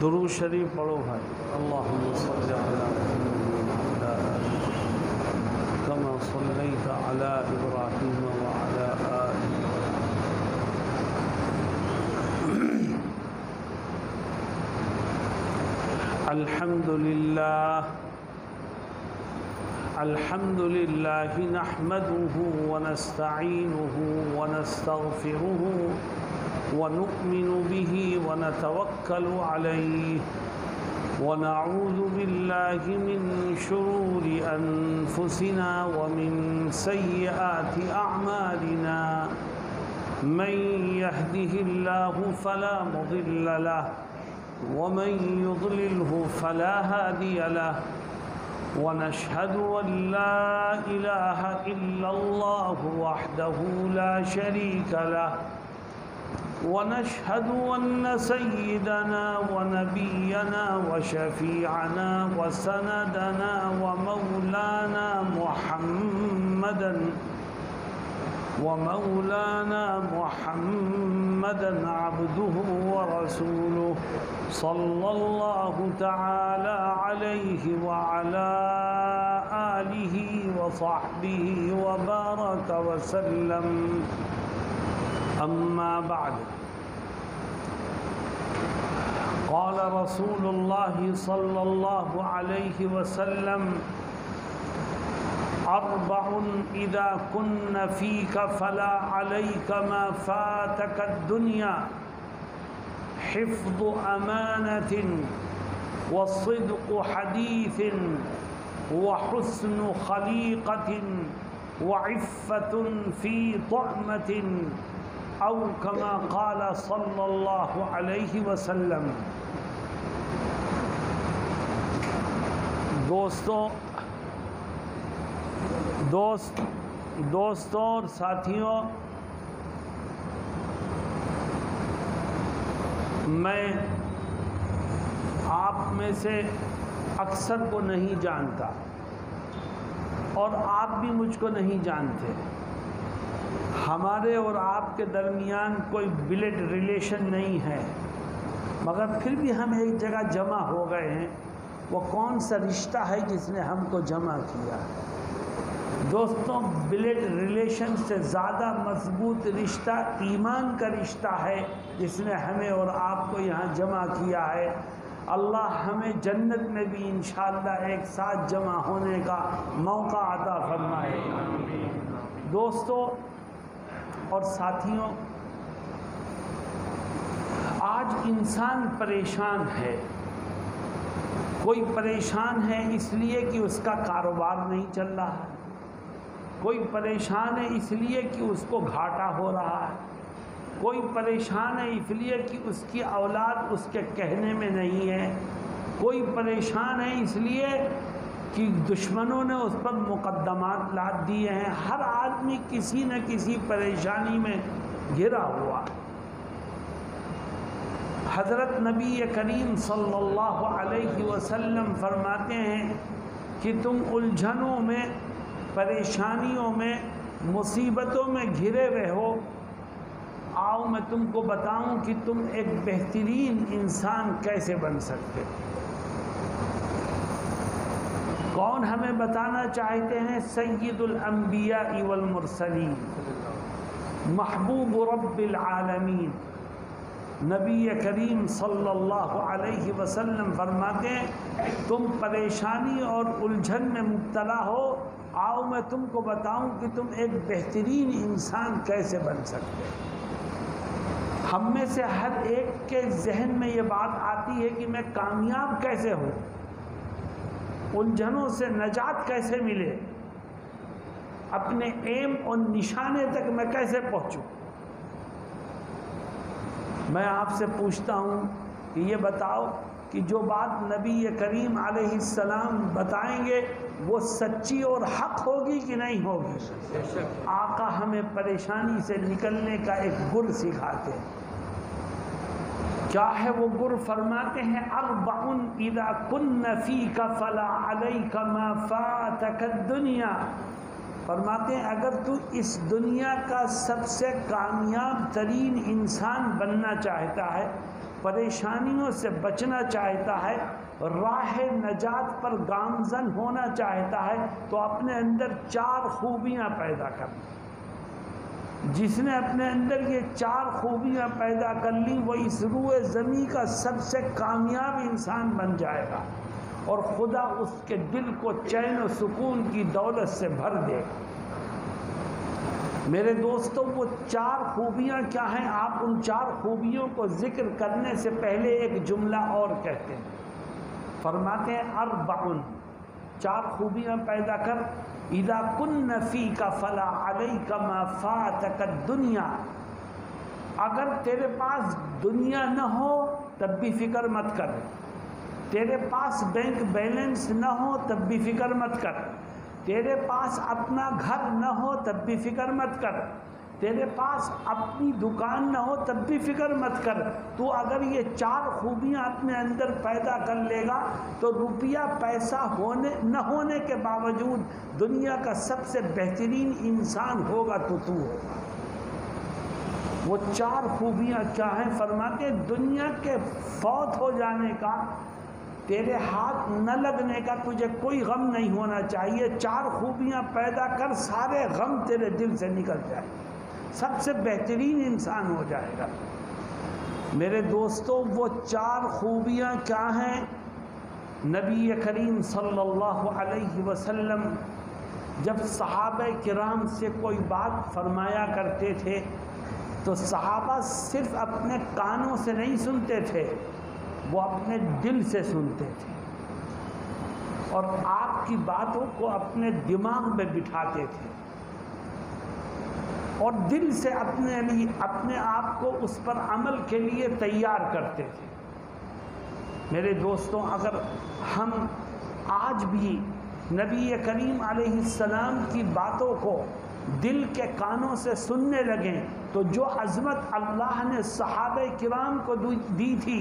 درود شریف پڑھو بھائی. اللہم صل علی محمد وعلی آل محمد کما صلیت علی ابراہیم وعلی آل الحمد للہ نحمده ونستعینه ونستغفره ونؤمن به ونتوکل علیہ ونعوذ باللہ من شرور انفسنا ومن سیئات اعمالنا من يهده الله فلا مضل له ومن يضلله فلا هادي له ونشهد أن لا إله إلا الله وحده لا شريك له ونشهد أن سيدنا ونبينا وشفيعنا وسندنا ومولانا محمدا عبده ورسوله صلى الله تعالى عليه وعلى آله وصحبه وبارك وسلم. أما بعد، قال رسول الله صلى الله عليه وسلم: أربع إذا كن فيك فلا عليك ما فاتك الدنيا: حفظ أمانة وصدق حديث وحسن خليقة وعفة في طعمة، أو كما قال صلى الله عليه وسلم. دوستوں اور ساتھیوں، میں آپ میں سے اکثر کو نہیں جانتا اور آپ بھی مجھ کو نہیں جانتے. ہمارے اور آپ کے درمیان کوئی بلڈ ریلیشن نہیں ہے، مگر پھر بھی ہم ایک جگہ جمع ہو گئے ہیں. وہ کون سا رشتہ ہے جس نے ہم کو جمع کیا؟ دوستوں، بلڈ ریلیشن سے زیادہ مضبوط رشتہ ایمان کا رشتہ ہے جس نے ہمیں اور آپ کو یہاں جمع کیا ہے. اللہ ہمیں جنت میں بھی انشاءاللہ ایک ساتھ جمع ہونے کا موقع عطا فرمائے. دوستوں اور ساتھیوں، آج انسان پریشان ہے. کوئی پریشان ہے اس لیے کہ اس کا کاروبار نہیں چل رہا ہے، کوئی پریشان ہے اس لیے کہ اس کو گھاٹا ہو رہا ہے، کوئی پریشان ہے اس لیے کہ اس کی اولاد اس کے کہنے میں نہیں ہے، کوئی پریشان ہے اس لیے کہ دشمنوں نے اس پر مقدمات لاد دیے ہیں. ہر آدمی کسی نہ کسی پریشانی میں گھرا ہوا. حضرت نبی کریم صلی اللہ علیہ وسلم فرماتے ہیں کہ تم الجھنوں میں، پریشانیوں میں، مصیبتوں میں گھرے ہوئے ہو. آؤ میں تم کو بتاؤں کہ تم ایک بہترین انسان کیسے بن سکتے. کون ہمیں بتانا چاہتے ہیں؟ سید الانبیاء والمرسلین، محبوب رب العالمین نبی کریم صلی اللہ علیہ وسلم فرماتے ہیں تم پریشانی اور الجھن میں مبتلا ہو، آؤ میں تم کو بتاؤں کہ تم ایک بہترین انسان کیسے بن سکتے. ہم میں سے ہر ایک کے ذہن میں یہ بات آتی ہے کہ میں کامیاب کیسے ہوں، الجھنوں سے نجات کیسے ملے، اپنے ایم اور نشانے تک میں کیسے پہنچوں. میں آپ سے پوچھتا ہوں کہ یہ بتاؤ کہ جو بات نبی کریم علیہ السلام بتائیں گے وہ سچی اور حق ہوگی کہ نہیں ہوگی؟ آقا ہمیں پریشانی سے نکلنے کا ایک گر سکھاتے ہیں. کیا ہے وہ گر؟ فرماتے ہیں اربع اذا کن فیک فلا علیک ما فاتک الدنیا. فرماتے ہیں اگر تو اس دنیا کا سب سے کامیاب ترین انسان بننا چاہتا ہے، پریشانیوں سے بچنا چاہتا ہے، راہ نجات پر گامزن ہونا چاہتا ہے، تو اپنے اندر 4 خوبیاں پیدا کریں۔ جس نے اپنے اندر یہ 4 خوبیاں پیدا کر لی وہ اس روئے زمین کا سب سے کامیاب انسان بن جائے گا، اور خدا اس کے دل کو چین و سکون کی دولت سے بھر دے گا۔ میرے دوستو، وہ 4 خوبیاں کیا ہیں؟ آپ ان 4 خوبیوں کو ذکر کرنے سے پہلے ایک جملہ اور کہتے ہیں، فرماتے ہیں 4 خوبیاں پیدا کر، اذا کن فیک فلا علیک ما فاتک الدنیا، اگر تیرے پاس دنیا نہ ہو تب بھی فکر مت کر، تیرے پاس بینک بیلنس نہ ہو تب بھی فکر مت کر، تیرے پاس اپنا گھر نہ ہو تب بھی فکر مت کر، تیرے پاس اپنی دکان نہ ہو تب بھی فکر مت کر، تو اگر یہ 4 خوبیاں اپنے اندر پیدا کر لے گا تو روپیہ پیسہ نہ ہونے کے باوجود دنیا کا سب سے بہترین انسان ہوگا تو ہوگا۔ وہ 4 خوبیاں کیا ہیں؟ فرماتے ہیں دنیا کے فوت ہو جانے کا، تیرے ہاتھ نہ لگنے کا تجھے کوئی غم نہیں ہونا چاہیے۔ 4 خوبیاں پیدا کر، سارے غم تیرے دل سے نکل جائے، سب سے بہترین انسان ہو جائے گا۔ میرے دوستو، وہ 4 خوبیاں کیا ہیں؟ نبی کریم صلی اللہ علیہ وسلم جب صحابہ کرام سے کوئی بات فرمایا کرتے تھے تو صحابہ صرف اپنے کانوں سے نہیں سنتے تھے، وہ اپنے دل سے سنتے تھے، اور آپ کی باتوں کو اپنے دماغ میں بٹھاتے تھے، اور دل سے اپنے آپ کو اس پر عمل کے لیے تیار کرتے تھے۔ میرے دوستوں، اگر ہم آج بھی نبی کریم علیہ السلام کی باتوں کو دل کے کانوں سے سننے لگیں تو جو عظمت اللہ نے صحابہ کرام کو دی تھی،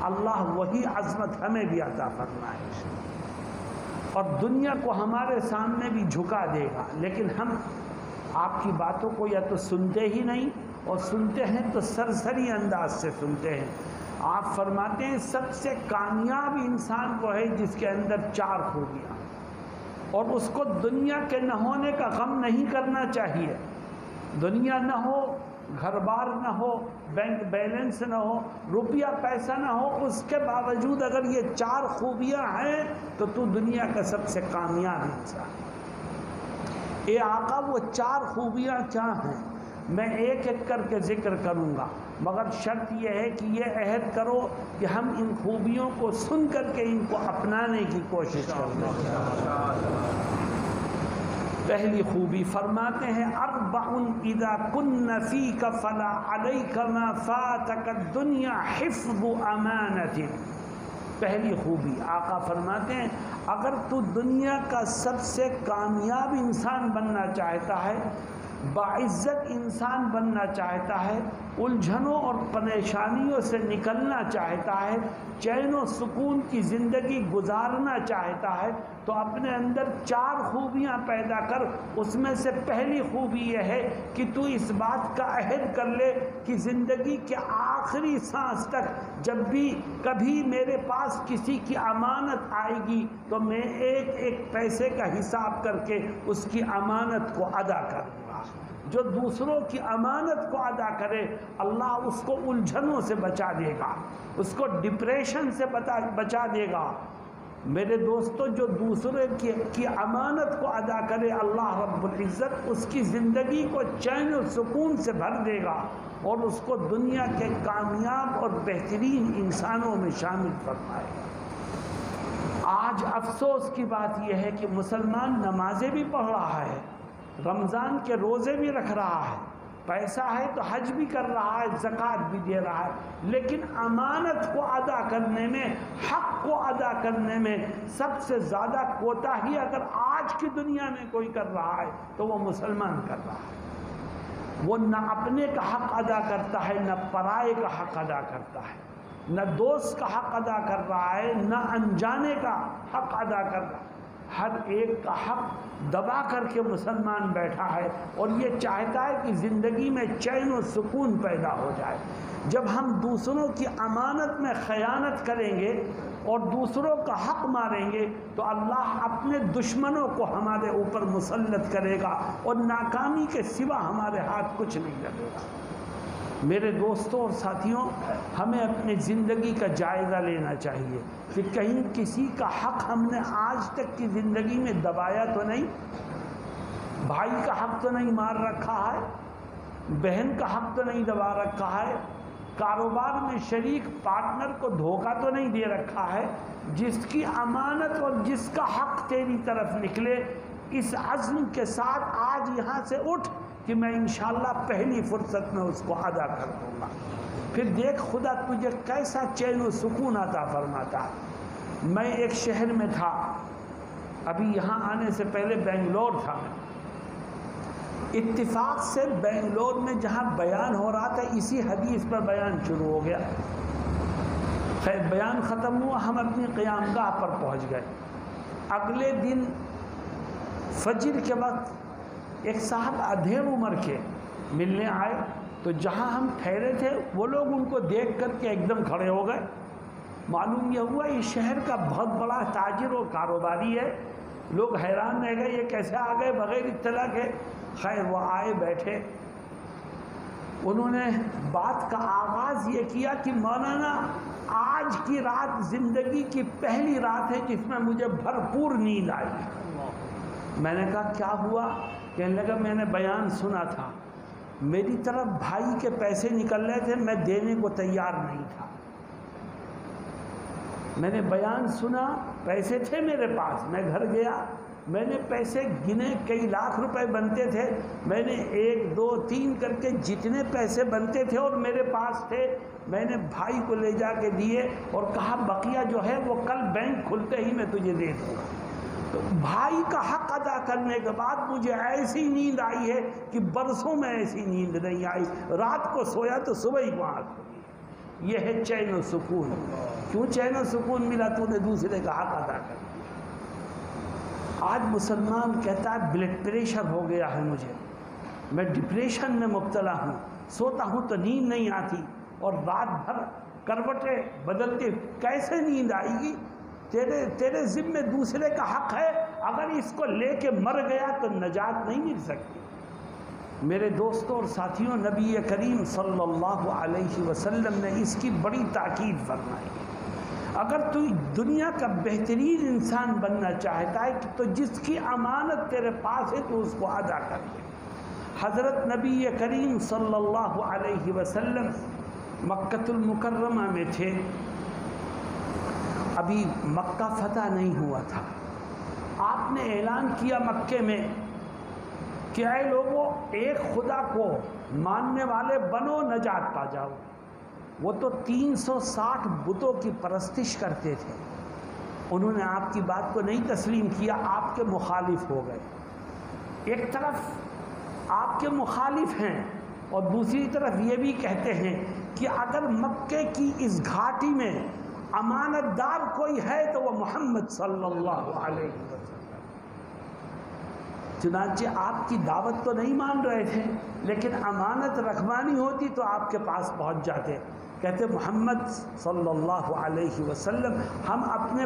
اللہ وہی عظمت ہمیں بھی عطا فرمائے، اور دنیا کو ہمارے سامنے بھی جھکا دے گا۔ لیکن ہم آپ کی باتوں کو یا تو سنتے ہی نہیں، اور سنتے ہیں تو سرسری انداز سے سنتے ہیں۔ آپ فرماتے ہیں سب سے کامیاب انسان وہ ہے جس کے اندر 4 خوبیاں، اور اس کو دنیا کے نہ ہونے کا غم نہیں کرنا چاہیے۔ دنیا نہ ہو، گھر بار نہ ہو، بینک بیلنس نہ ہو، روپیہ پیسہ نہ ہو، اس کے باوجود اگر یہ 4 خوبیاں ہیں تو دنیا کا سب سے کامیاب انسان۔ اے آقا، وہ 4 خوبیاں کیا ہیں؟ میں ایک ایک کر کے ذکر کروں گا، مگر شرط یہ ہے کہ یہ عہد کرو کہ ہم ان خوبیوں کو سن کر کے ان کو اپنانے کی کوشش کریں۔ پہلی خوبی فرماتے ہیں 4 اذا کن فیک فلا علیک ما فاتک الدنیا حفظ امانت۔ پہلی خوبی آقا فرماتے ہیں اگر تو دنیا کا سب سے کامیاب انسان بننا چاہتا ہے، باعزت انسان بننا چاہتا ہے، الجھنوں اور پریشانیوں سے نکلنا چاہتا ہے، چین و سکون کی زندگی گزارنا چاہتا ہے، تو اپنے اندر 4 خوبیاں پیدا کر۔ اس میں سے پہلی خوبی یہ ہے کہ تو اس بات کا عہد کر لے کہ زندگی کے آخری سانس تک جب بھی کبھی میرے پاس کسی کی امانت آئے گی تو میں ایک ایک پیسے کا حساب کر کے اس کی امانت کو ادا کروں گا۔ جو دوسروں کی امانت کو ادا کرے اللہ اس کو الجھنوں سے بچا دے گا، اس کو ڈپریشن سے بچا دے گا۔ میرے دوستو، جو دوسرے کی امانت کو ادا کرے اللہ رب العزت اس کی زندگی کو چین و سکون سے بھر دے گا اور اس کو دنیا کے کامیاب اور بہترین انسانوں میں شامل فرمائے گا۔ آج افسوس کی بات یہ ہے کہ مسلمان نمازیں بھی پڑھ رہا ہے، رمضان کے روزے بھی رکھ رہا ہے، پیسہ ہے تو حج بھی کر رہا ہے، زکوٰۃ بھی دے رہا ہے، لیکن امانت کو ادا کرنے میں، حق کو ادا کرنے میں سب سے زیادہ کوتاہی اگر آج کی دنیا میں کوئی کر رہا ہے تو وہ مسلمان کر رہا ہے۔ وہ نہ اپنے کا حق ادا کرتا ہے، نہ پرائے کا حق ادا کرتا ہے، نہ دوست کا حق ادا کر رہا ہے، نہ انجانے کا حق ادا کر رہا ہے۔ ہر ایک کا حق دبا کر کے مسلمان بیٹھا ہے اور یہ چاہتا ہے کہ زندگی میں چین و سکون پیدا ہو جائے۔ جب ہم دوسروں کی امانت میں خیانت کریں گے اور دوسروں کا حق ماریں گے تو اللہ اپنے دشمنوں کو ہمارے اوپر مسلط کرے گا اور ناکامی کے سوا ہمارے ہاتھ کچھ نہیں لگے گا۔ میرے دوستوں اور ساتھیوں، ہمیں اپنی زندگی کا جائزہ لینا چاہیے کہ کہیں کسی کا حق ہم نے آج تک کی زندگی میں دبایا تو نہیں، بھائی کا حق تو نہیں مار رکھا ہے، بہن کا حق تو نہیں دبا رکھا ہے، کاروبار میں شریک پارٹنر کو دھوکہ تو نہیں دے رکھا ہے۔ جس کی امانت اور جس کا حق تیری طرف نکلے، اس عزم کے ساتھ آج یہاں سے اٹھ کہ میں انشاءاللہ پہلی فرصت میں اس کو ادا کر دوں گا، پھر دیکھ خدا تجھے کیسا چین و سکون عطا فرماتا ہے۔ میں ایک شہر میں تھا، ابھی یہاں آنے سے پہلے بنگلور تھا، اتفاق سے بنگلور میں جہاں بیان ہو رہا تھا اسی حدیث پر بیان شروع ہو گیا۔ خیر بیان ختم ہوا، ہم اپنی قیام گاہ پر پہنچ گئے۔ اگلے دن فجر کے وقت ایک صاحب ادھیڑ عمر کے ملنے آئے، تو جہاں ہم ٹھہرے تھے وہ لوگ ان کو دیکھ کر کے ایک دم کھڑے ہو گئے۔ معلوم یہ ہوا یہ شہر کا بہت بڑا تاجر و کاروباری ہے۔ لوگ حیران رہ گئے یہ کیسے آ گئے بغیر اطلاع کے۔ خیر وہ آئے بیٹھے، انہوں نے بات کا آغاز یہ کیا کہ مولانا آج کی رات زندگی کی پہلی رات ہے جس میں مجھے بھرپور نیند آئی۔ میں نے کہا کیا ہوا؟ کہنے لگا میں نے بیان سنا تھا، میری طرف بھائی کے پیسے نکل رہے تھے، میں دینے کو تیار نہیں تھا۔ میں نے بیان سنا، پیسے تھے میرے پاس، میں گھر گیا، میں نے پیسے گنے، کئی لاکھ روپے بنتے تھے، میں نے 1 2 3 کر کے جتنے پیسے بنتے تھے اور میرے پاس تھے میں نے بھائی کو لے جا کے دیے اور کہا بقیہ جو ہے وہ کل بینک کھلتے ہی میں تجھے دے دوں گا۔ تو بھائی کا حق ادا کرنے کے بعد مجھے ایسی نیند آئی ہے کہ برسوں میں ایسی نیند نہیں آئی۔ رات کو سویا تو صبح ہی کو آنکھ کھلی۔ یہ ہے چین و سکون۔ کیوں چین و سکون ملا؟ تو نے دوسرے کا حق ادا کر دیا۔ آج مسلمان کہتا ہے بلڈ پریشر ہو گیا ہے مجھے، میں ڈپریشن میں مبتلا ہوں، سوتا ہوں تو نیند نہیں آتی اور رات بھر کروٹیں بدلتے، کیسے نیند آئے گی؟ تیرے ذمے دوسرے کا حق ہے، اگر اس کو لے کے مر گیا تو نجات نہیں مل سکتی۔ میرے دوستوں اور ساتھیوں، نبی کریم صلی اللہ علیہ وسلم نے اس کی بڑی تاکید فرمائی۔ اگر تو دنیا کا بہترین انسان بننا چاہتا ہے تو جس کی امانت تیرے پاس ہے تو اس کو ادا کر دے۔ حضرت نبی کریم صلی اللہ علیہ وسلم مکہ المکرمہ میں تھے، ابھی مکہ فتح نہیں ہوا تھا۔ آپ نے اعلان کیا مکے میں کہ اے لوگوں، ایک خدا کو ماننے والے بنو، نجات پا جاؤ۔ وہ تو 360 بتوں کی پرستش کرتے تھے، انہوں نے آپ کی بات کو نہیں تسلیم کیا، آپ کے مخالف ہو گئے۔ ایک طرف آپ کے مخالف ہیں اور دوسری طرف یہ بھی کہتے ہیں کہ اگر مکے کی اس گھاٹی میں امانت دار کوئی ہے تو وہ محمد صلی اللہ علیہ وسلم۔ چنانچہ آپ کی دعوت تو نہیں مان رہے تھے، لیکن امانت رکھوانی ہوتی تو آپ کے پاس پہنچ جاتے، کہتے محمد صلی اللہ علیہ وسلم ہم اپنے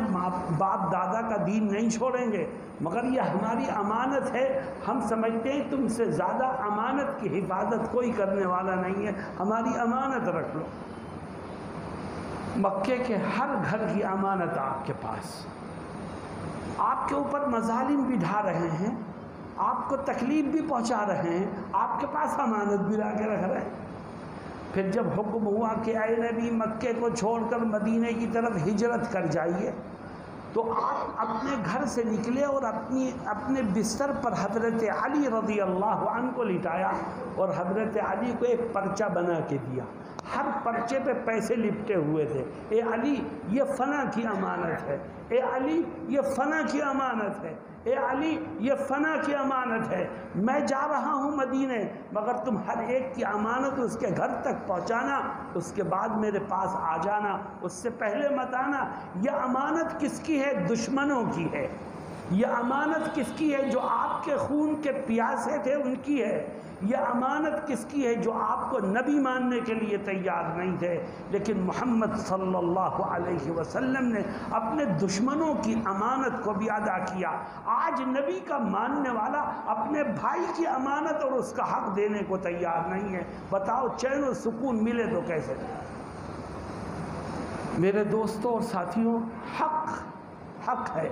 باپ دادا کا دین نہیں چھوڑیں گے، مگر یہ ہماری امانت ہے، ہم سمجھتے ہیں تم سے زیادہ امانت کی حفاظت کوئی کرنے والا نہیں ہے، ہماری امانت رکھ لو۔ مکے کے ہر گھر کی امانت آپ کے پاس، آپ کے اوپر مظالم بھی ڈھا رہے ہیں، آپ کو تکلیف بھی پہنچا رہے ہیں، آپ کے پاس امانت بھی لا کے رکھ رہے ہیں۔ پھر جب حکم ہوا کہ اے نبی مکے کو چھوڑ کر مدینے کی طرف ہجرت کر جائیے، تو آپ اپنے گھر سے نکلے اور اپنے بستر پر حضرت علی رضی اللہ عنہ کو لٹایا اور حضرت علی کو ایک پرچہ بنا کے دیا، ہر پرچے پہ پیسے لپٹے ہوئے تھے۔ اے علی یہ فلاں کی امانت ہے، اے علی یہ فلاں کی امانت ہے، اے علی یہ فلاں کی امانت ہے، میں جا رہا ہوں مدینے، مگر تم ہر ایک کی امانت اس کے گھر تک پہنچانا، اس کے بعد میرے پاس آ جانا، اس سے پہلے مت آنا۔ یہ امانت کس کی ہے؟ دشمنوں کی ہے۔ یہ امانت کس کی ہے؟ جو آپ کے خون کے پیاسے تھے ان کی ہے۔ یہ امانت کس کی ہے؟ جو آپ کو نبی ماننے کے لیے تیار نہیں تھے، لیکن محمد صلی اللہ علیہ وسلم نے اپنے دشمنوں کی امانت کو بھی ادا کیا۔ آج نبی کا ماننے والا اپنے بھائی کی امانت اور اس کا حق دینے کو تیار نہیں ہے۔ بتاؤ چین و سکون ملے تو کیسے؟ میرے دوستوں اور ساتھیوں، حق ہے،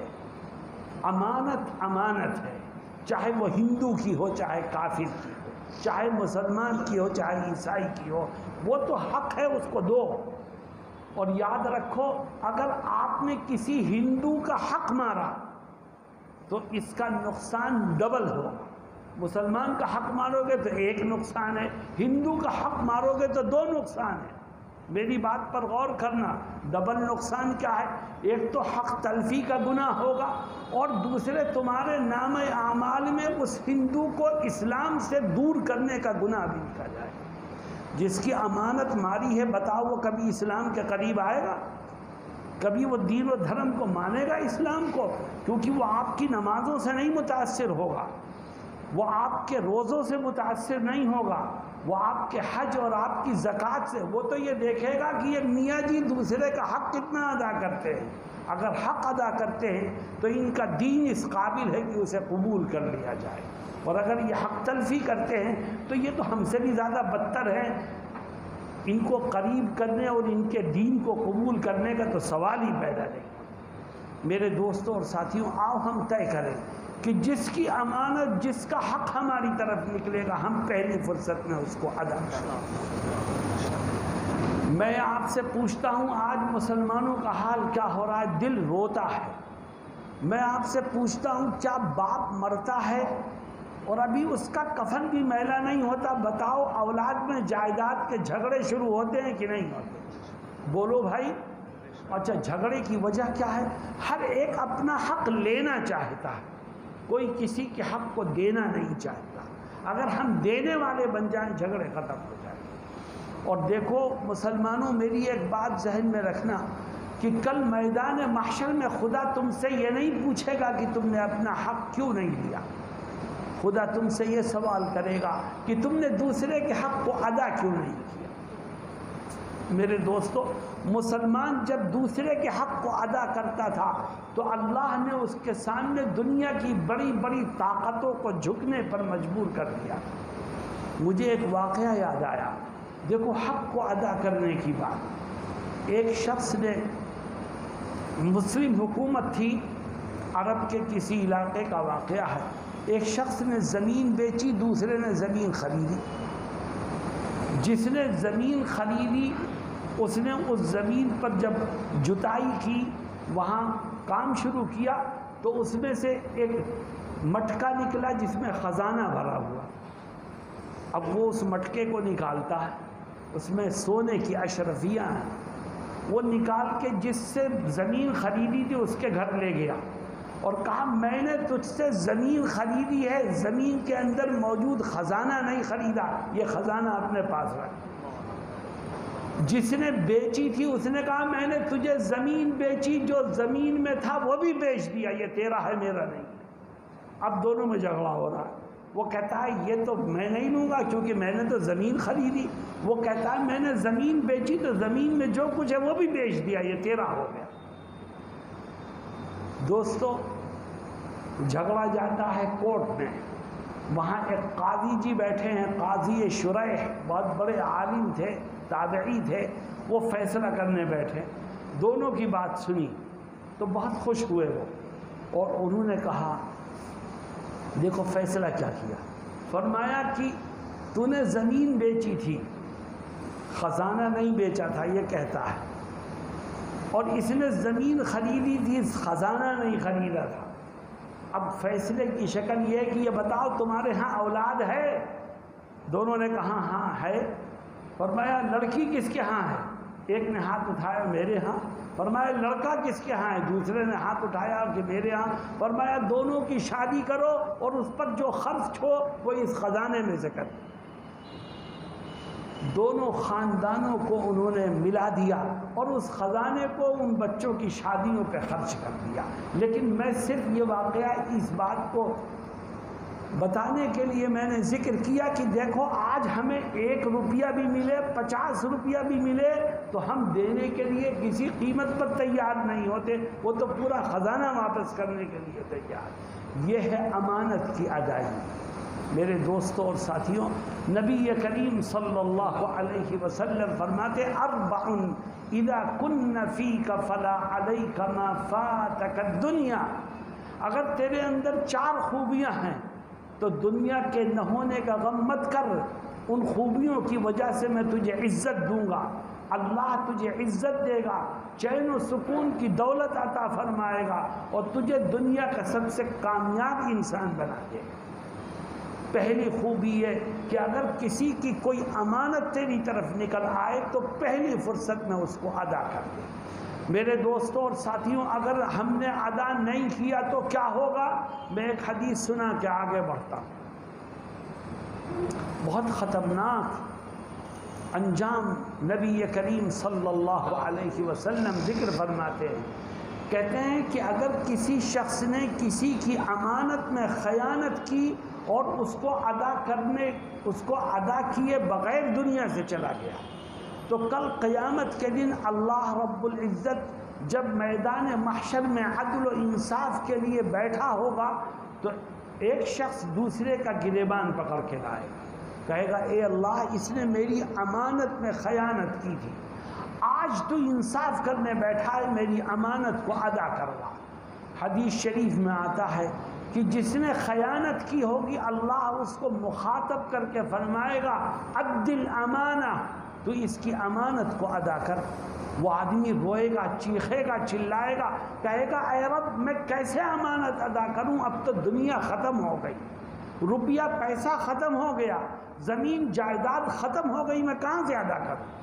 امانت امانت ہے، چاہے وہ ہندو کی ہو، چاہے کافر کی ہو، چاہے مسلمان کی ہو، چاہے عیسائی کی ہو، وہ تو حق ہے، اس کو دو۔ اور یاد رکھو، اگر آپ نے کسی ہندو کا حق مارا تو اس کا نقصان ڈبل ہوگا۔ مسلمان کا حق مارو گے تو ایک نقصان ہے، ہندو کا حق مارو گے تو دو نقصان ہے۔ میری بات پر غور کرنا، ڈبل نقصان کیا ہے؟ ایک تو حق تلفی کا گناہ ہوگا، اور دوسرے تمہارے نام اعمال میں اس ہندو کو اسلام سے دور کرنے کا گناہ بھی لکھا جائے گا۔ جس کی امانت ماری ہے، بتاؤ وہ کبھی اسلام کے قریب آئے گا؟ کبھی وہ دین و دھرم کو مانے گا اسلام کو؟ کیونکہ وہ آپ کی نمازوں سے نہیں متاثر ہوگا، وہ آپ کے روزوں سے متاثر نہیں ہوگا، وہ آپ کے حج اور آپ کی زکوٰۃ سے۔ وہ تو یہ دیکھے گا کہ یہ میاں جی دوسرے کا حق کتنا ادا کرتے ہیں۔ اگر حق ادا کرتے ہیں تو ان کا دین اس قابل ہے کہ اسے قبول کر لیا جائے، اور اگر یہ حق تلفی کرتے ہیں تو یہ تو ہم سے بھی زیادہ بدتر ہیں۔ ان کو قریب کرنے اور ان کے دین کو قبول کرنے کا تو سوال ہی پیدا نہیں۔ میرے دوستوں اور ساتھیوں، آؤ ہم طے کریں کہ جس کی امانت، جس کا حق ہماری طرف نکلے گا، ہم پہلی فرصت میں اس کو ادا کریں۔ میں آپ سے پوچھتا ہوں، آج مسلمانوں کا حال کیا ہو رہا ہے؟ دل روتا ہے۔ میں آپ سے پوچھتا ہوں، کیا باپ مرتا ہے اور ابھی اس کا کفن بھی میلا نہیں ہوتا؟ بتاؤ، اولاد میں جائیداد کے جھگڑے شروع ہوتے ہیں کہ نہیں ہوتے؟ بولو بھائی۔ اچھا، جھگڑے کی وجہ کیا ہے؟ ہر ایک اپنا حق لینا چاہتا ہے، کوئی کسی کے حق کو دینا نہیں چاہتا۔ اگر ہم دینے والے بن جائیں، جھگڑے ختم ہو جائیں۔ اور دیکھو مسلمانوں، میری ایک بات ذہن میں رکھنا کہ کل میدان محشر میں خدا تم سے یہ نہیں پوچھے گا کہ تم نے اپنا حق کیوں نہیں لیا۔ خدا تم سے یہ سوال کرے گا کہ تم نے دوسرے کے حق کو ادا کیوں نہیں کیا۔ میرے دوستو، مسلمان جب دوسرے کے حق کو ادا کرتا تھا تو اللہ نے اس کے سامنے دنیا کی بڑی بڑی طاقتوں کو جھکنے پر مجبور کر دیا۔ مجھے ایک واقعہ یاد آیا، دیکھو حق کو ادا کرنے کی بات۔ ایک شخص نے، مسلم حکومت تھی، عرب کے کسی علاقے کا واقعہ ہے، ایک شخص نے زمین بیچی، دوسرے نے زمین خریدی۔ جس نے زمین خریدی اس نے اس زمین پر جب جتائی کی، وہاں کام شروع کیا، تو اس میں سے ایک مٹکا نکلا جس میں خزانہ بھرا ہوا۔ اب وہ اس مٹکے کو نکالتا ہے، اس میں سونے کی اشرفیاں ہیں، وہ نکال کے جس سے زمین خریدی تھی اس کے گھر لے گیا اور کہا، میں نے تجھ سے زمین خریدی ہے، زمین کے اندر موجود خزانہ نہیں خریدا، یہ خزانہ اپنے پاس رکھ۔ جس نے بیچی تھی اس نے کہا، میں نے تجھے زمین بیچی، جو زمین میں تھا وہ بھی بیچ دیا، یہ تیرا ہے، میرا نہیں۔ اب دونوں میں جھگڑا ہو رہا ہے۔ وہ کہتا ہے یہ تو میں نہیں لوں گا کیونکہ میں نے تو زمین خریدی۔ وہ کہتا ہے میں نے زمین بیچی تو زمین میں جو کچھ ہے وہ بھی بیچ دیا، یہ تیرا ہو گیا۔ دوستو، جھگڑا جاتا ہے کورٹ میں، وہاں ایک قاضی جی بیٹھے ہیں، قاضی شریح، بہت بڑے عالم تھے، تابعی تھے، وہ فیصلہ کرنے بیٹھے۔ دونوں کی بات سنی تو بہت خوش ہوئے وہ، اور انہوں نے کہا، دیکھو فیصلہ کیا کیا۔ فرمایا کہ تو نے زمین بیچی تھی، خزانہ نہیں بیچا تھا یہ کہتا ہے، اور اس نے زمین خریدی تھی، خزانہ نہیں خریدا تھا۔ اب فیصلے کی شکل یہ ہے کہ یہ بتاؤ تمہارے ہاں اولاد ہے؟ دونوں نے کہا ہاں ہے۔ فرمایا لڑکی کس کے ہاں ہے؟ ایک نے ہاتھ اٹھایا، میرے ہاں۔ فرمایا لڑکا کس کے ہاں ہے؟ دوسرے نے ہاتھ اٹھایا کہ میرے ہاں۔ فرمایا دونوں کی شادی کرو اور اس پر جو خرچ ہو وہ اس خزانے میں سے کرو۔ دونوں خاندانوں کو انہوں نے ملا دیا اور اس خزانے کو ان بچوں کی شادیوں پہ خرچ کر دیا۔ لیکن میں صرف یہ واقعہ اس بات کو بتانے کے لیے میں نے ذکر کیا کہ دیکھو آج ہمیں 1 روپیہ بھی ملے، 50 روپیہ بھی ملے تو ہم دینے کے لیے کسی قیمت پر تیار نہیں ہوتے، وہ تو پورا خزانہ واپس کرنے کے لیے تیار۔ یہ ہے امانت کی ادائیگی۔ میرے دوستوں اور ساتھیوں، نبی کریم صلی اللہ علیہ وسلم فرماتے اربع اذا کن فیک فلا علیک ما فاتک الدنیا، اگر تیرے اندر 4 خوبیاں ہیں تو دنیا کے نہ ہونے کا غم مت کر، ان خوبیوں کی وجہ سے میں تجھے عزت دوں گا، اللہ تجھے عزت دے گا، چین و سکون کی دولت عطا فرمائے گا اور تجھے دنیا کا سب سے کامیاب انسان بنا دے گا۔ پہلی خوبی یہ کہ اگر کسی کی کوئی امانت تیری طرف نکل آئے تو پہلی فرصت میں اس کو ادا کر دے۔ میرے دوستوں اور ساتھیوں، اگر ہم نے ادا نہیں کیا تو کیا ہوگا؟ میں ایک حدیث سنا کے آگے بڑھتا ہوں۔ بہت خطرناک انجام نبی کریم صلی اللہ علیہ وسلم ذکر فرماتے ہیں، کہتے ہیں کہ اگر کسی شخص نے کسی کی امانت میں خیانت کی اور اس کو ادا کیے بغیر دنیا سے چلا گیا تو کل قیامت کے دن اللہ رب العزت جب میدان محشر میں عدل و انصاف کے لیے بیٹھا ہوگا تو ایک شخص دوسرے کا گریبان پکڑ کے لائے گا، کہے گا اے اللہ اس نے میری امانت میں خیانت کی تھی، آج تو انصاف کرنے بیٹھا ہے، میری امانت کو ادا کروا۔ حدیث شریف میں آتا ہے کہ جس نے خیانت کی ہوگی اللہ اس کو مخاطب کر کے فرمائے گا عد الامانہ، تو اس کی امانت کو ادا کر۔ وہ آدمی روئے گا، چیخے گا، چلائے گا، کہے گا اے رب میں کیسے امانت ادا کروں، اب تو دنیا ختم ہو گئی، روپیہ پیسہ ختم ہو گیا، زمین جائیداد ختم ہو گئی، میں کہاں سے ادا کروں؟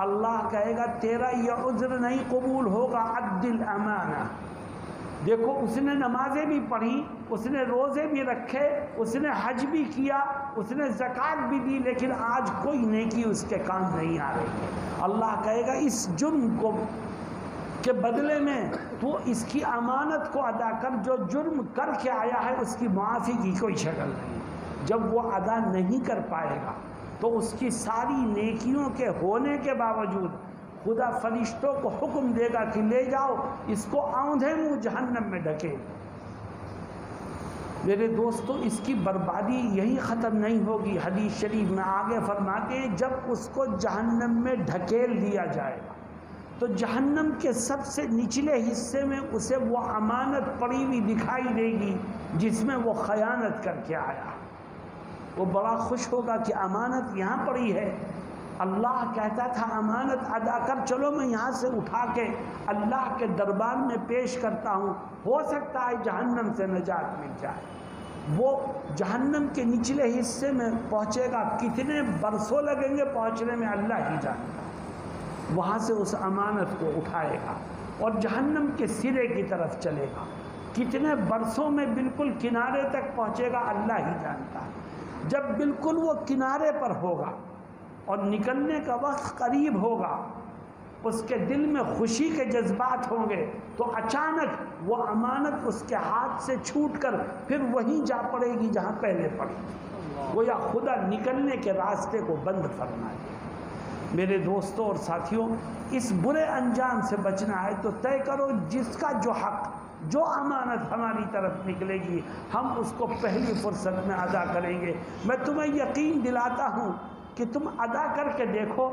اللہ کہے گا تیرا یہ عذر نہیں قبول ہوگا، عد الامانہ۔ دیکھو اس نے نمازیں بھی پڑھی، اس نے روزے بھی رکھے، اس نے حج بھی کیا، اس نے زکوٰۃ بھی دی، لیکن آج کوئی نیکی اس کے کام نہیں آ رہی ہے۔ اللہ کہے گا اس جرم کو کے بدلے میں تو اس کی امانت کو ادا کر، جو جرم کر کے آیا ہے اس کی معافی کی کوئی شکل نہیں۔ جب وہ ادا نہیں کر پائے گا تو اس کی ساری نیکیوں کے ہونے کے باوجود خدا فرشتوں کو حکم دے گا کہ لے جاؤ اس کو آندھے منہ جہنم میں ڈھکے۔ میرے دوستو اس کی بربادی یہی ختم نہیں ہوگی، حدیث شریف میں آگے فرماتے ہیں جب اس کو جہنم میں ڈھکیل دیا جائے گا تو جہنم کے سب سے نچلے حصے میں اسے وہ امانت پڑی ہوئی دکھائی دے گی جس میں وہ خیانت کر کے آیا۔ وہ بڑا خوش ہوگا کہ امانت یہاں پڑی ہے، اللہ کہتا تھا امانت ادا کر، چلو میں یہاں سے اٹھا کے اللہ کے دربار میں پیش کرتا ہوں، ہو سکتا ہے جہنم سے نجات مل جائے۔ وہ جہنم کے نچلے حصے میں پہنچے گا، کتنے برسوں لگیں گے پہنچنے میں اللہ ہی جانتا، وہاں سے اس امانت کو اٹھائے گا اور جہنم کے سرے کی طرف چلے گا، کتنے برسوں میں بالکل کنارے تک پہنچے گا اللہ ہی جانتا ہے۔ جب بالکل وہ کنارے پر ہوگا اور نکلنے کا وقت قریب ہوگا، اس کے دل میں خوشی کے جذبات ہوں گے تو اچانک وہ امانت اس کے ہاتھ سے چھوٹ کر پھر وہیں جا پڑے گی جہاں پہلے پڑی، گویا خدا نکلنے کے راستے کو بند فرما دے۔ میرے دوستوں اور ساتھیوں، اس برے انجام سے بچنا ہے تو طے کرو جس کا جو حق، جو امانت ہماری طرف نکلے گی ہم اس کو پہلی فرصت میں ادا کریں گے۔ میں تمہیں یقین دلاتا ہوں کہ تم ادا کر کے دیکھو،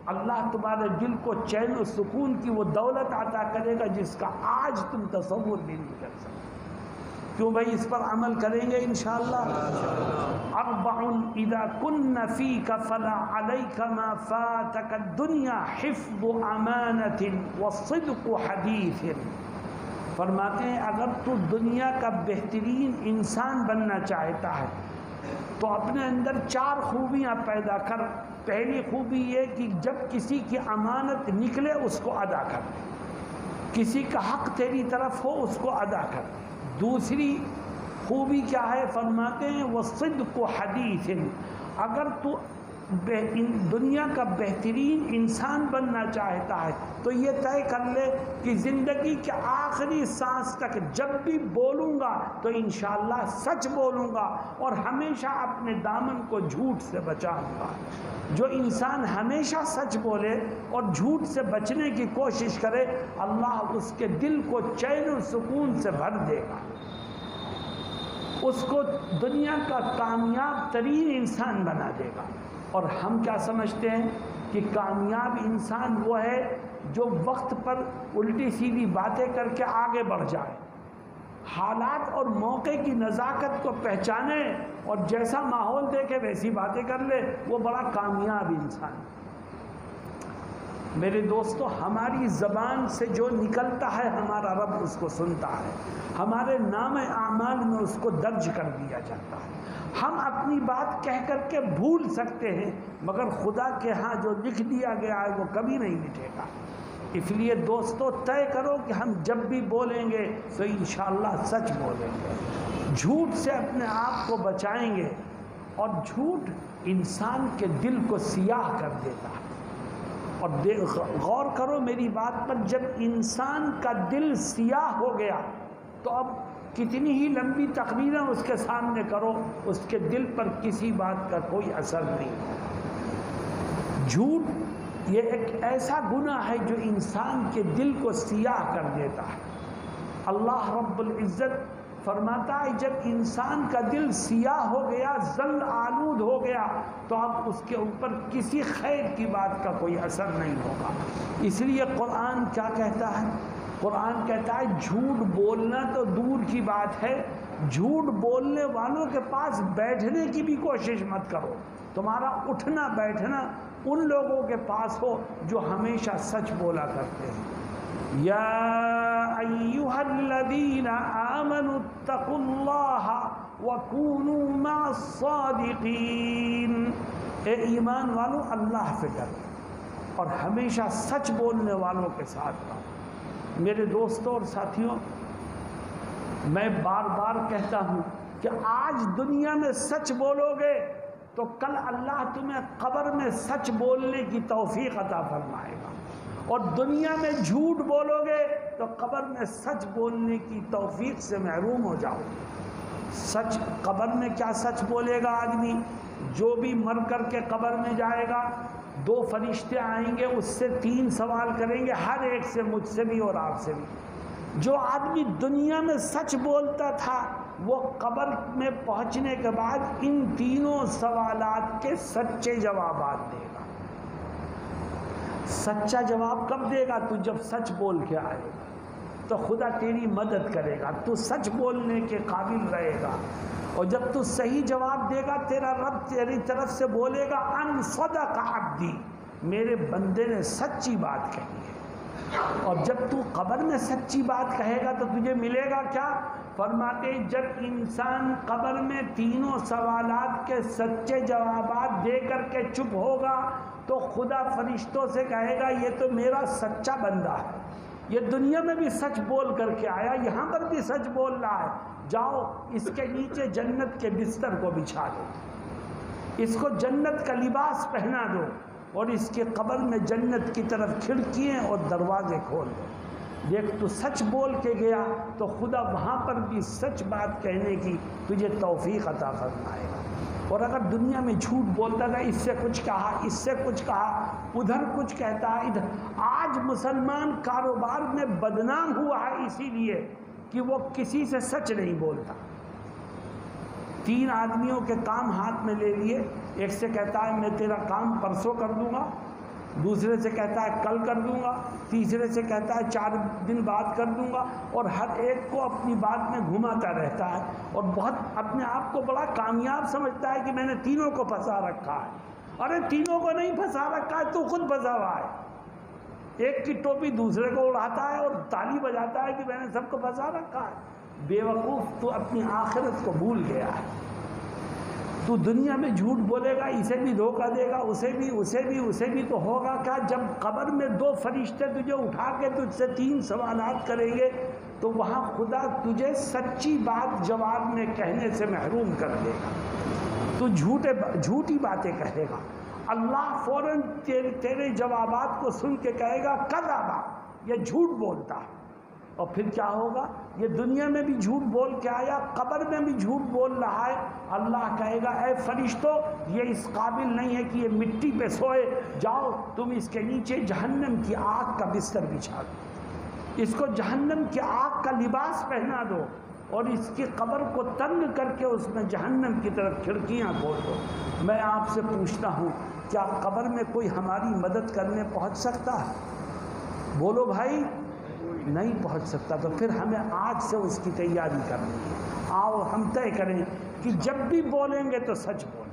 اللہ تمہارے دل کو چین و سکون کی وہ دولت عطا کرے گا جس کا آج تم تصور بھی نہیں کر سکتے۔ کیوں بھائی اس پر عمل کریں گے انشاءاللہ۔ اربع اذا کن فیک فلا علیک ما فاتک الدنیا حفظ امانت وصدق حدیث۔ فرماتے ہیں اگر تو دنیا کا بہترین انسان بننا چاہتا ہے تو اپنے اندر 4 خوبیاں پیدا کر۔ پہلی خوبی یہ کہ جب کسی کی امانت نکلے اس کو ادا کر، کسی کا حق تیری طرف ہو اس کو ادا کر۔ دوسری خوبی کیا ہے؟ فرماتے ہیں وہ صدق حدیث، اگر تو دنیا کا بہترین انسان بننا چاہتا ہے تو یہ طے کر لے کہ زندگی کے آخری سانس تک جب بھی بولوں گا تو انشاءاللہ سچ بولوں گا اور ہمیشہ اپنے دامن کو جھوٹ سے بچاؤں گا۔ جو انسان ہمیشہ سچ بولے اور جھوٹ سے بچنے کی کوشش کرے، اللہ اس کے دل کو چین و سکون سے بھر دے گا، اس کو دنیا کا کامیاب ترین انسان بنا دے گا۔ اور ہم کیا سمجھتے ہیں کہ کامیاب انسان وہ ہے جو وقت پر الٹی سیدھی باتیں کر کے آگے بڑھ جائے، حالات اور موقع کی نزاکت کو پہچانے اور جیسا ماحول دیکھے ویسی باتیں کر لے، وہ بڑا کامیاب انسان۔ میرے دوستو، ہماری زبان سے جو نکلتا ہے ہمارا رب اس کو سنتا ہے، ہمارے نام اعمال میں اس کو درج کر دیا جاتا ہے۔ ہم اپنی بات کہہ کر کے بھول سکتے ہیں، مگر خدا کے ہاں جو لکھ دیا گیا ہے وہ کبھی نہیں مٹے گا۔ اس لیے دوستو، طے کرو کہ ہم جب بھی بولیں گے تو انشاءاللہ سچ بولیں گے، جھوٹ سے اپنے آپ کو بچائیں گے۔ اور جھوٹ انسان کے دل کو سیاہ کر دیتا ہے۔ اور غور کرو میری بات پر، جب انسان کا دل سیاہ ہو گیا تو اب کتنی ہی لمبی تقریریں اس کے سامنے کرو، اس کے دل پر کسی بات کا کوئی اثر نہیں۔ جھوٹ یہ ایک ایسا گناہ ہے جو انسان کے دل کو سیاہ کر دیتا ہے۔ اللہ رب العزت فرماتا ہے جب انسان کا دل سیاہ ہو گیا، ذل آلود ہو گیا، تو اب اس کے اوپر کسی خیر کی بات کا کوئی اثر نہیں ہوگا۔ اس لیے قرآن کیا کہتا ہے؟ قرآن کہتا ہے جھوٹ بولنا تو دور کی بات ہے، جھوٹ بولنے والوں کے پاس بیٹھنے کی بھی کوشش مت کرو۔ تمہارا اٹھنا بیٹھنا ان لوگوں کے پاس ہو جو ہمیشہ سچ بولا کرتے ہیں۔ یا ایھا الذین آمنوا اتقوا اللہ وکونوا مع الصادقین، اے ایمان والو اللہ سے ڈرو اور ہمیشہ سچ بولنے والوں کے ساتھ رہو۔ میرے دوستوں اور ساتھیوں، میں بار بار کہتا ہوں کہ آج دنیا میں سچ بولو گے تو کل اللہ تمہیں قبر میں سچ بولنے کی توفیق عطا فرمائے گا، اور دنیا میں جھوٹ بولو گے تو قبر میں سچ بولنے کی توفیق سے محروم ہو جاؤ گے۔ سچ، قبر میں کیا سچ بولے گا آدمی؟ جو بھی مر کر کے قبر میں جائے گا، دو فرشتے آئیں گے، اس سے 3 سوال کریں گے، ہر ایک سے، مجھ سے بھی اور آپ سے بھی۔ جو آدمی دنیا میں سچ بولتا تھا وہ قبر میں پہنچنے کے بعد ان 3 سوالات کے سچے جوابات دے گا۔ سچا جواب کب دے گا؟ تو جب سچ بول کے آئے گا تو خدا تیری مدد کرے گا، تو سچ بولنے کے قابل رہے گا۔ اور جب تو صحیح جواب دے گا تیرا رب تیری طرف سے بولے گا ان صدق عبدی، میرے بندے نے سچی بات کہی ہے۔ اور جب تو قبر میں سچی بات کہے گا تو تجھے ملے گا کیا؟ فرماتے جب انسان قبر میں 3 سوالات کے سچے جوابات دے کر کے چپ ہوگا تو خدا فرشتوں سے کہے گا یہ تو میرا سچا بندہ ہے، یہ دنیا میں بھی سچ بول کر کے آیا، یہاں پر بھی سچ بول رہا ہے، جاؤ اس کے نیچے جنت کے بستر کو بچھا دو، اس کو جنت کا لباس پہنا دو، اور اس کے قبر میں جنت کی طرف کھڑکیاں اور دروازے کھول دو۔ دیکھ تو سچ بول کے گیا تو خدا وہاں پر بھی سچ بات کہنے کی تجھے توفیق عطا فرمائے گا۔ اور اگر دنیا میں جھوٹ بولتا تھا، اس سے کچھ کہا، اس سے کچھ کہا، ادھر کچھ کہتا ہے، ادھر، آج مسلمان کاروبار میں بدنام ہوا ہے اسی لیے کہ وہ کسی سے سچ نہیں بولتا۔ 3 آدمیوں کے کام ہاتھ میں لے لیے، ایک سے کہتا ہے میں تیرا کام پرسوں کر دوں گا، دوسرے سے کہتا ہے کل کر دوں گا، تیسرے سے کہتا ہے 4 دن بعد کر دوں گا، اور ہر ایک کو اپنی بات میں گھماتا رہتا ہے اور بہت اپنے آپ کو بڑا کامیاب سمجھتا ہے کہ میں نے تینوں کو پھنسا رکھا ہے۔ ارے تینوں کو نہیں پھنسا رکھا ہے، تو خود پھنسا ہوا ہے۔ ایک کی ٹوپی دوسرے کو اڑاتا ہے اور تالی بجاتا ہے کہ میں نے سب کو پھنسا رکھا ہے۔ بے وقوف، تو اپنی آخرت کو بھول گیا ہے۔ تو دنیا میں جھوٹ بولے گا، اسے بھی دھوکہ دے گا، اسے بھی تو ہوگا کیا؟ جب قبر میں 2 فرشتے تجھے اٹھا کے تجھ سے 3 سوالات کریں گے تو وہاں خدا تجھے سچی بات جواب میں کہنے سے محروم کر دے گا، تو جھوٹی باتیں کہے گا۔ اللہ فوراً تیرے جوابات کو سن کے کہے گا کذبا، یہ جھوٹ بولتا ہے۔ اور پھر کیا ہوگا؟ یہ دنیا میں بھی جھوٹ بول کے آیا، قبر میں بھی جھوٹ بول رہا ہے۔ اللہ کہے گا اے فرشتوں، یہ اس قابل نہیں ہے کہ یہ مٹی پہ سوئے، جاؤ تم اس کے نیچے جہنم کی آگ کا بستر بچھا دو، اس کو جہنم کی آگ کا لباس پہنا دو، اور اس کی قبر کو تنگ کر کے اس میں جہنم کی طرف کھڑکیاں کھول دو۔ میں آپ سے پوچھتا ہوں، کیا قبر میں کوئی ہماری مدد کرنے پہنچ سکتا ہے؟ بولو بھائی، نہیں پہنچ سکتا۔ تو پھر ہمیں آج سے اس کی تیاری کرنی ہے۔ آؤ ہم طے کریں کہ جب بھی بولیں گے تو سچ بولیں،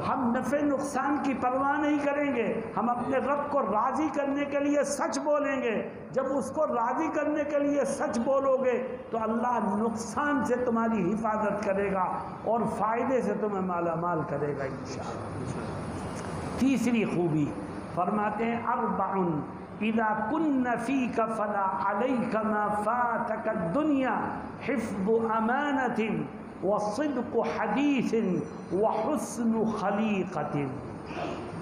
ہم نفع نقصان کی پرواہ نہیں کریں گے، ہم اپنے رب کو راضی کرنے کے لیے سچ بولیں گے۔ جب اس کو راضی کرنے کے لیے سچ بولو گے تو اللہ نقصان سے تمہاری حفاظت کرے گا اور فائدے سے تمہیں مالا مال کرے گا انشاءاللہ۔ تیسری خوبی فرماتے ہیں اربع اذا کن فیک فلا علیک ما فاتک الدنیا حفظ امانۃ وصدق حدیث وحسن خلیقۃ۔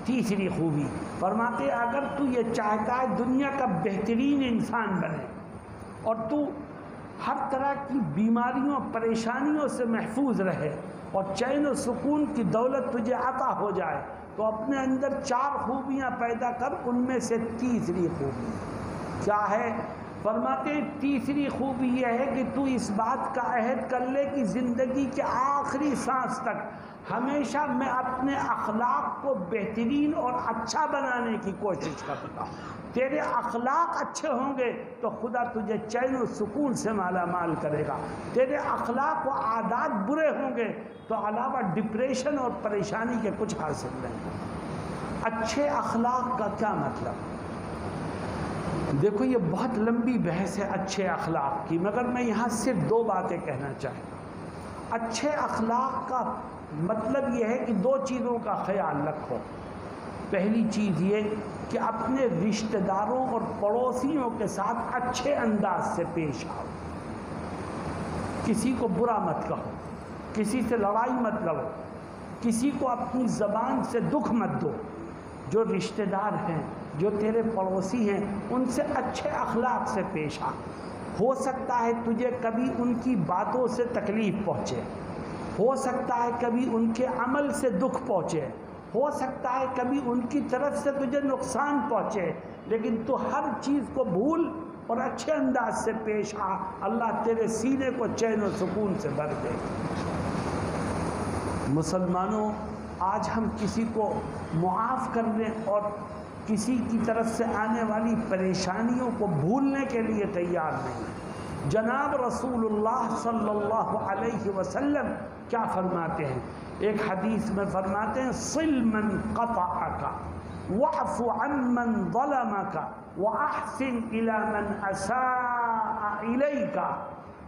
تیسری خوبی فرماتے ہیں اگر تو یہ چاہتا ہے دنیا کا بہترین انسان بنے اور تو ہر طرح کی بیماریوں پریشانیوں سے محفوظ رہے اور چین و سکون کی دولت تجھے عطا ہو جائے، تو اپنے اندر 4 خوبیاں پیدا کر، ان میں سے تیسری خوبی کیا ہے؟ فرماتے ہیں تیسری خوبی یہ ہے کہ تو اس بات کا عہد کر لے کہ زندگی کے آخری سانس تک ہمیشہ میں اپنے اخلاق کو بہترین اور اچھا بنانے کی کوشش کرتا ہوں۔ تیرے اخلاق اچھے ہوں گے تو خدا تجھے چین و سکون سے مالا مال کرے گا، تیرے اخلاق و عادات برے ہوں گے تو علاوہ ڈپریشن اور پریشانی کے کچھ حاصل نہیں۔ اچھے اخلاق کا کیا مطلب؟ دیکھو یہ بہت لمبی بحث ہے اچھے اخلاق کی، مگر میں یہاں صرف 2 باتیں کہنا چاہتا ہوں۔ اچھے اخلاق کا مطلب یہ ہے کہ 2 چیزوں کا خیال رکھو۔ پہلی چیز یہ کہ اپنے رشتہ داروں اور پڑوسیوں کے ساتھ اچھے انداز سے پیش آؤ، کسی کو برا مت کہو، کسی سے لڑائی مت لڑو، کسی کو اپنی زبان سے دکھ مت دو۔ جو رشتہ دار ہیں، جو تیرے پڑوسی ہیں، ان سے اچھے اخلاق سے پیش آ۔ ہو سکتا ہے تجھے کبھی ان کی باتوں سے تکلیف پہنچے، ہو سکتا ہے کبھی ان کے عمل سے دکھ پہنچے، ہو سکتا ہے کبھی ان کی طرف سے تجھے نقصان پہنچے، لیکن تو ہر چیز کو بھول اور اچھے انداز سے پیش آ، اللہ تیرے سینے کو چین و سکون سے بھر دے۔ مسلمانوں، آج ہم کسی کو معاف کرنے اور کسی کی طرف سے آنے والی پریشانیوں کو بھولنے کے لیے تیار نہیں ہیں۔ جناب رسول اللہ صلی اللہ علیہ وسلم کیا فرماتے ہیں؟ ایک حدیث میں فرماتے ہیں صل من قطعک واعف عن من ظلمک واحسن الی من اساء الیک۔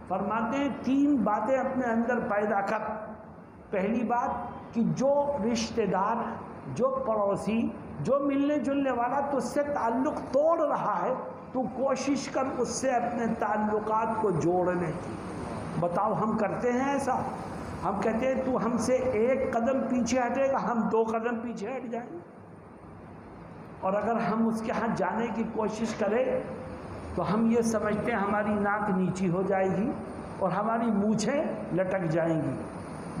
فرماتے ہیں 3 باتیں اپنے اندر پیدا کر۔ پہلی بات کہ جو رشتہ دار، جو پڑوسی، جو ملنے جلنے والا تجھ سے تعلق توڑ رہا ہے، تو کوشش کر اس سے اپنے تعلقات کو جوڑنے کی۔ بتاؤ ہم کرتے ہیں ایسا؟ ہم کہتے ہیں تو ہم سے 1 قدم پیچھے ہٹے گا، ہم 2 قدم پیچھے ہٹ جائیں گے، اور اگر ہم اس کے ہاں جانے کی کوشش کریں تو ہم یہ سمجھتے ہیں ہماری ناک نیچی ہو جائے گی اور ہماری مونچھیں لٹک جائیں گی۔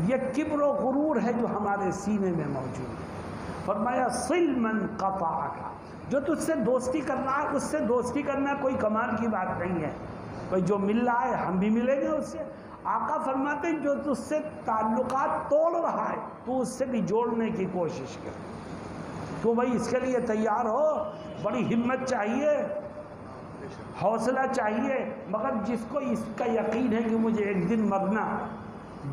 یہ کبر و غرور ہے جو ہمارے سینے میں موجود ہے۔ فرمایا صل من قطعک، جو تجھ سے دوستی کر رہا ہے اس سے دوستی کرنا کوئی کمال کی بات نہیں ہے، کوئی جو مل رہا ہے ہم بھی ملیں گے اس سے۔ آقا فرماتے ہیں جو تجھ سے تعلقات توڑ رہا ہے تو اس سے بھی جوڑنے کی کوشش کر۔ تو بھائی اس کے لیے تیار ہو، بڑی ہمت چاہیے، حوصلہ چاہیے، مگر جس کو اس کا یقین ہے کہ مجھے ایک دن مرنا،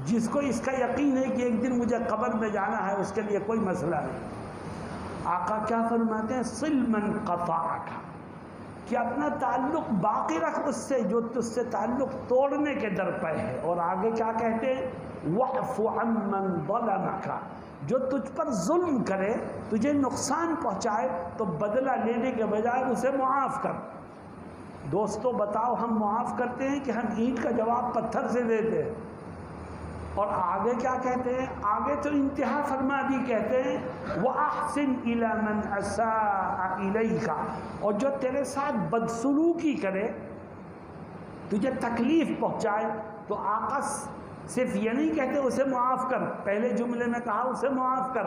جس کو اس کا یقین ہے کہ ایک دن مجھے قبر میں جانا ہے، اس کے لیے کوئی مسئلہ نہیں۔ آقا کیا فرماتے ہیں؟ صل من قطعک، کہ اپنا تعلق باقی رکھ اس سے جو تجھ سے تعلق توڑنے کے در پہ ہے۔ اور آگے کیا کہتے ہیں؟ واعف عن من ظلمک، جو تجھ پر ظلم کرے، تجھے نقصان پہنچائے تو بدلہ لینے کے بجائے اسے معاف کر۔ دوستو بتاؤ ہم معاف کرتے ہیں کہ ہم اینٹ کا جواب پتھر سے دیتے ہیں؟ اور آگے کیا کہتے ہیں؟ آگے تو انتہا فرما دی، کہتے ہیں وَأَحْسِنْ إِلَى مَنْ أَسَاءَ إِلَيْكَ، اور جو تیرے ساتھ بدسلوکی کرے، تجھے تکلیف پہنچائے، تو آقا صرف یہ نہیں کہتے اسے معاف کر، پہلے جملے میں کہا اسے معاف کر،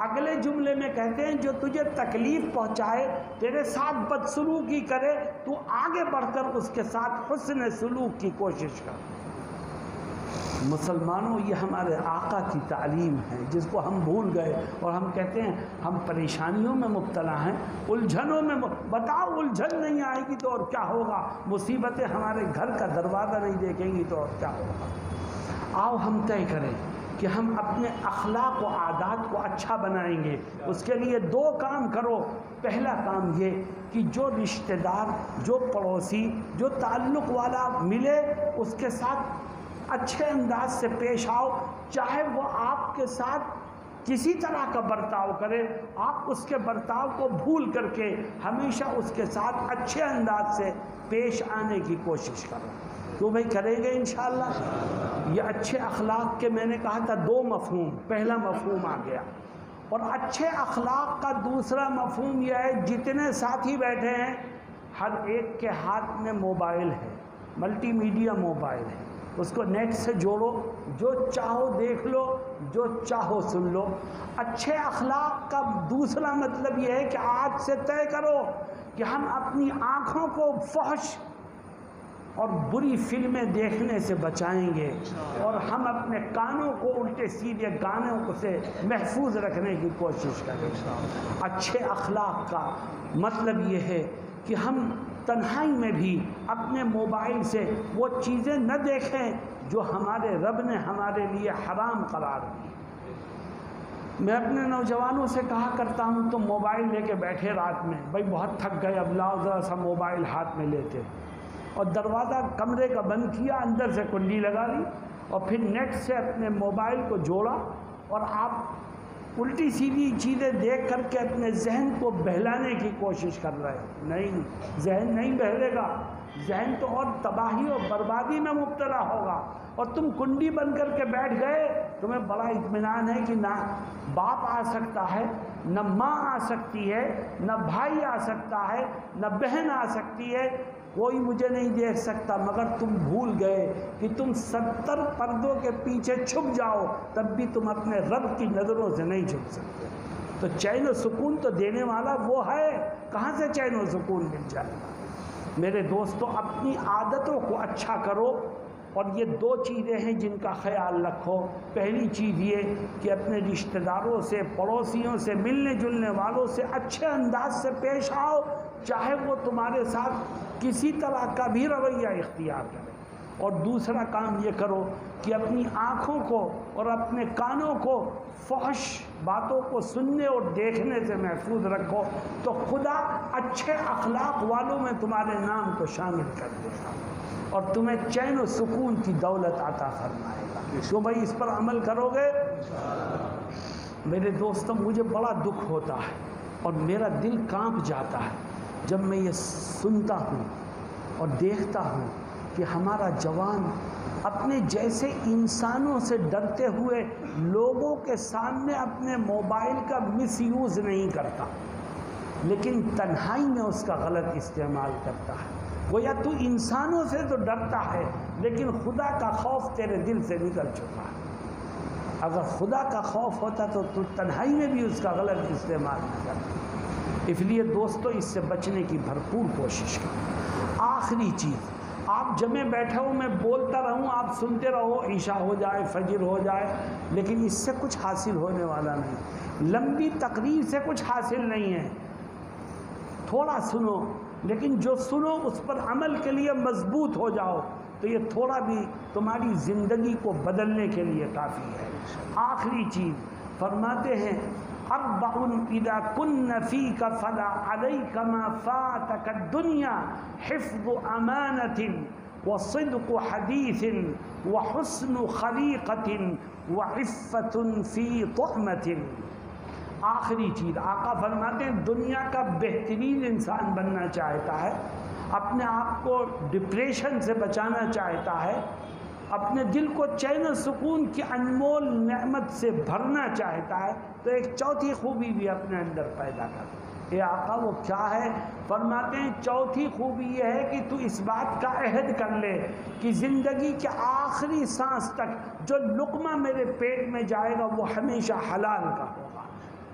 اگلے جملے میں کہتے ہیں جو تجھے تکلیف پہنچائے، تیرے ساتھ بدسلوکی کرے، تو آگے بڑھ کر اس کے ساتھ حسن سلوک کی کوشش کر۔ مسلمانوں، یہ ہمارے آقا کی تعلیم ہے جس کو ہم بھول گئے، اور ہم کہتے ہیں ہم پریشانیوں میں مبتلا ہیں، الجھنوں میں بتاؤ الجھن نہیں آئے گی تو اور کیا ہوگا؟ مصیبتیں ہمارے گھر کا دروازہ نہیں دیکھیں گی تو اور کیا ہوگا؟ آؤ ہم طے کریں کہ ہم اپنے اخلاق و عادات کو اچھا بنائیں گے۔ اس کے لیے دو کام کرو۔ پہلا کام یہ کہ جو رشتہ دار، جو پڑوسی، جو تعلق والا ملے، اس کے ساتھ اچھے انداز سے پیش آؤ، چاہے وہ آپ کے ساتھ کسی طرح کا برتاؤ کرے، آپ اس کے برتاؤ کو بھول کر کے ہمیشہ اس کے ساتھ اچھے انداز سے پیش آنے کی کوشش کرو۔ تو بھائی کریں گے انشاءاللہ۔ یہ اچھے اخلاق کے میں نے کہا تھا دو مفہوم، پہلا مفہوم آ گیا، اور اچھے اخلاق کا دوسرا مفہوم یہ ہے، جتنے ساتھی بیٹھے ہیں ہر ایک کے ہاتھ میں موبائل ہے، ملٹی میڈیا موبائل ہے، اس کو نیٹ سے جوڑو، جو چاہو دیکھ لو، جو چاہو سن لو۔ اچھے اخلاق کا دوسرا مطلب یہ ہے کہ آج سے طے کرو کہ ہم اپنی آنکھوں کو فحش اور بری فلمیں دیکھنے سے بچائیں گے، اور ہم اپنے کانوں کو الٹے سیدھے گانوں سے محفوظ رکھنے کی کوشش کریں۔ اچھے اخلاق کا مطلب یہ ہے کہ ہم تنہائی میں بھی اپنے موبائل سے وہ چیزیں نہ دیکھیں جو ہمارے رب نے ہمارے لیے حرام قرار دی۔ میں اپنے نوجوانوں سے کہا کرتا ہوں تم موبائل لے کے بیٹھے رات میں، بھائی بہت تھک گئے، اب لاؤ ذرا سا موبائل ہاتھ میں لیتے، اور دروازہ کمرے کا بند کیا، اندر سے کنڈی لگا لی، اور پھر نیٹ سے اپنے موبائل کو جوڑا، اور آپ الٹی سیدھی چیزیں دیکھ کر کے اپنے ذہن کو بہلانے کی کوشش کر رہے ہیں۔ نہیں، ذہن نہیں بہلے گا، ذہن تو اور تباہی اور بربادی میں مبتلا ہوگا۔ اور تم کنڈی بند کر کے بیٹھ گئے، تمہیں بڑا اطمینان ہے کہ نہ باپ آ سکتا ہے، نہ ماں آ سکتی ہے، نہ بھائی آ سکتا ہے، نہ بہن آ سکتی ہے، کوئی مجھے نہیں دیکھ سکتا، مگر تم بھول گئے کہ تم 70 پردوں کے پیچھے چھپ جاؤ تب بھی تم اپنے رب کی نظروں سے نہیں چھپ سکتے۔ تو چین و سکون تو دینے والا وہ ہے، کہاں سے چین و سکون مل جائے گا؟ میرے دوستو، اپنی عادتوں کو اچھا کرو، اور یہ دو چیزیں ہیں جن کا خیال رکھو۔ پہلی چیز یہ کہ اپنے رشتہ داروں سے، پڑوسیوں سے، ملنے جلنے والوں سے اچھے انداز سے پیش آؤ، چاہے وہ تمہارے ساتھ کسی طرح کا بھی رویہ اختیار کرے۔ اور دوسرا کام یہ کرو کہ اپنی آنکھوں کو اور اپنے کانوں کو فحش باتوں کو سننے اور دیکھنے سے محفوظ رکھو، تو خدا اچھے اخلاق والوں میں تمہارے نام کو شامل کر دے گا، اور تمہیں چین و سکون کی دولت عطا فرمائے گا۔ تو بھائی اس پر عمل کرو گے؟ میرے دوستوں، مجھے بڑا دکھ ہوتا ہے اور میرا دل کانپ جاتا ہے جب میں یہ سنتا ہوں اور دیکھتا ہوں کہ ہمارا جوان اپنے جیسے انسانوں سے ڈرتے ہوئے لوگوں کے سامنے اپنے موبائل کا مس یوز نہیں کرتا، لیکن تنہائی میں اس کا غلط استعمال کرتا ہے۔ گویا تو انسانوں سے تو ڈرتا ہے، لیکن خدا کا خوف تیرے دل سے نکل چکا ہے۔ اگر خدا کا خوف ہوتا تو تنہائی میں بھی اس کا غلط استعمال نہ کرتا۔ اس لیے دوستو، اس سے بچنے کی بھرپور کوشش کریں۔ آخری چیز، آپ جمع بیٹھے ہو، میں بولتا رہوں، آپ سنتے رہو، عشاء ہو جائے، فجر ہو جائے، لیکن اس سے کچھ حاصل ہونے والا نہیں۔ لمبی تقریر سے کچھ حاصل نہیں ہے، تھوڑا سنو، لیکن جو سنو اس پر عمل کے لیے مضبوط ہو جاؤ، تو یہ تھوڑا بھی تمہاری زندگی کو بدلنے کے لیے کافی ہے۔ آخری چیز فرماتے ہیں، اربع اذا کن فیک فلا علیک ما فاتک الدنیا، حفظ امانۃ وصدق حدیث وحسن خلیقۃ وعفۃ فی طعمۃ۔ آخری چیز آقا فرماتے ہیں، دنیا کا بہترین انسان بننا چاہتا ہے، اپنے آپ کو ڈپریشن سے بچانا چاہتا ہے، اپنے دل کو چین و سکون کی انمول نعمت سے بھرنا چاہتا ہے تو ایک چوتھی خوبی بھی اپنے اندر پیدا کر۔ اے آقا وہ کیا ہے؟ فرماتے ہیں چوتھی خوبی یہ ہے کہ تو اس بات کا عہد کر لے کہ زندگی کے آخری سانس تک جو لقمہ میرے پیٹ میں جائے گا وہ ہمیشہ حلال کا ہوگا،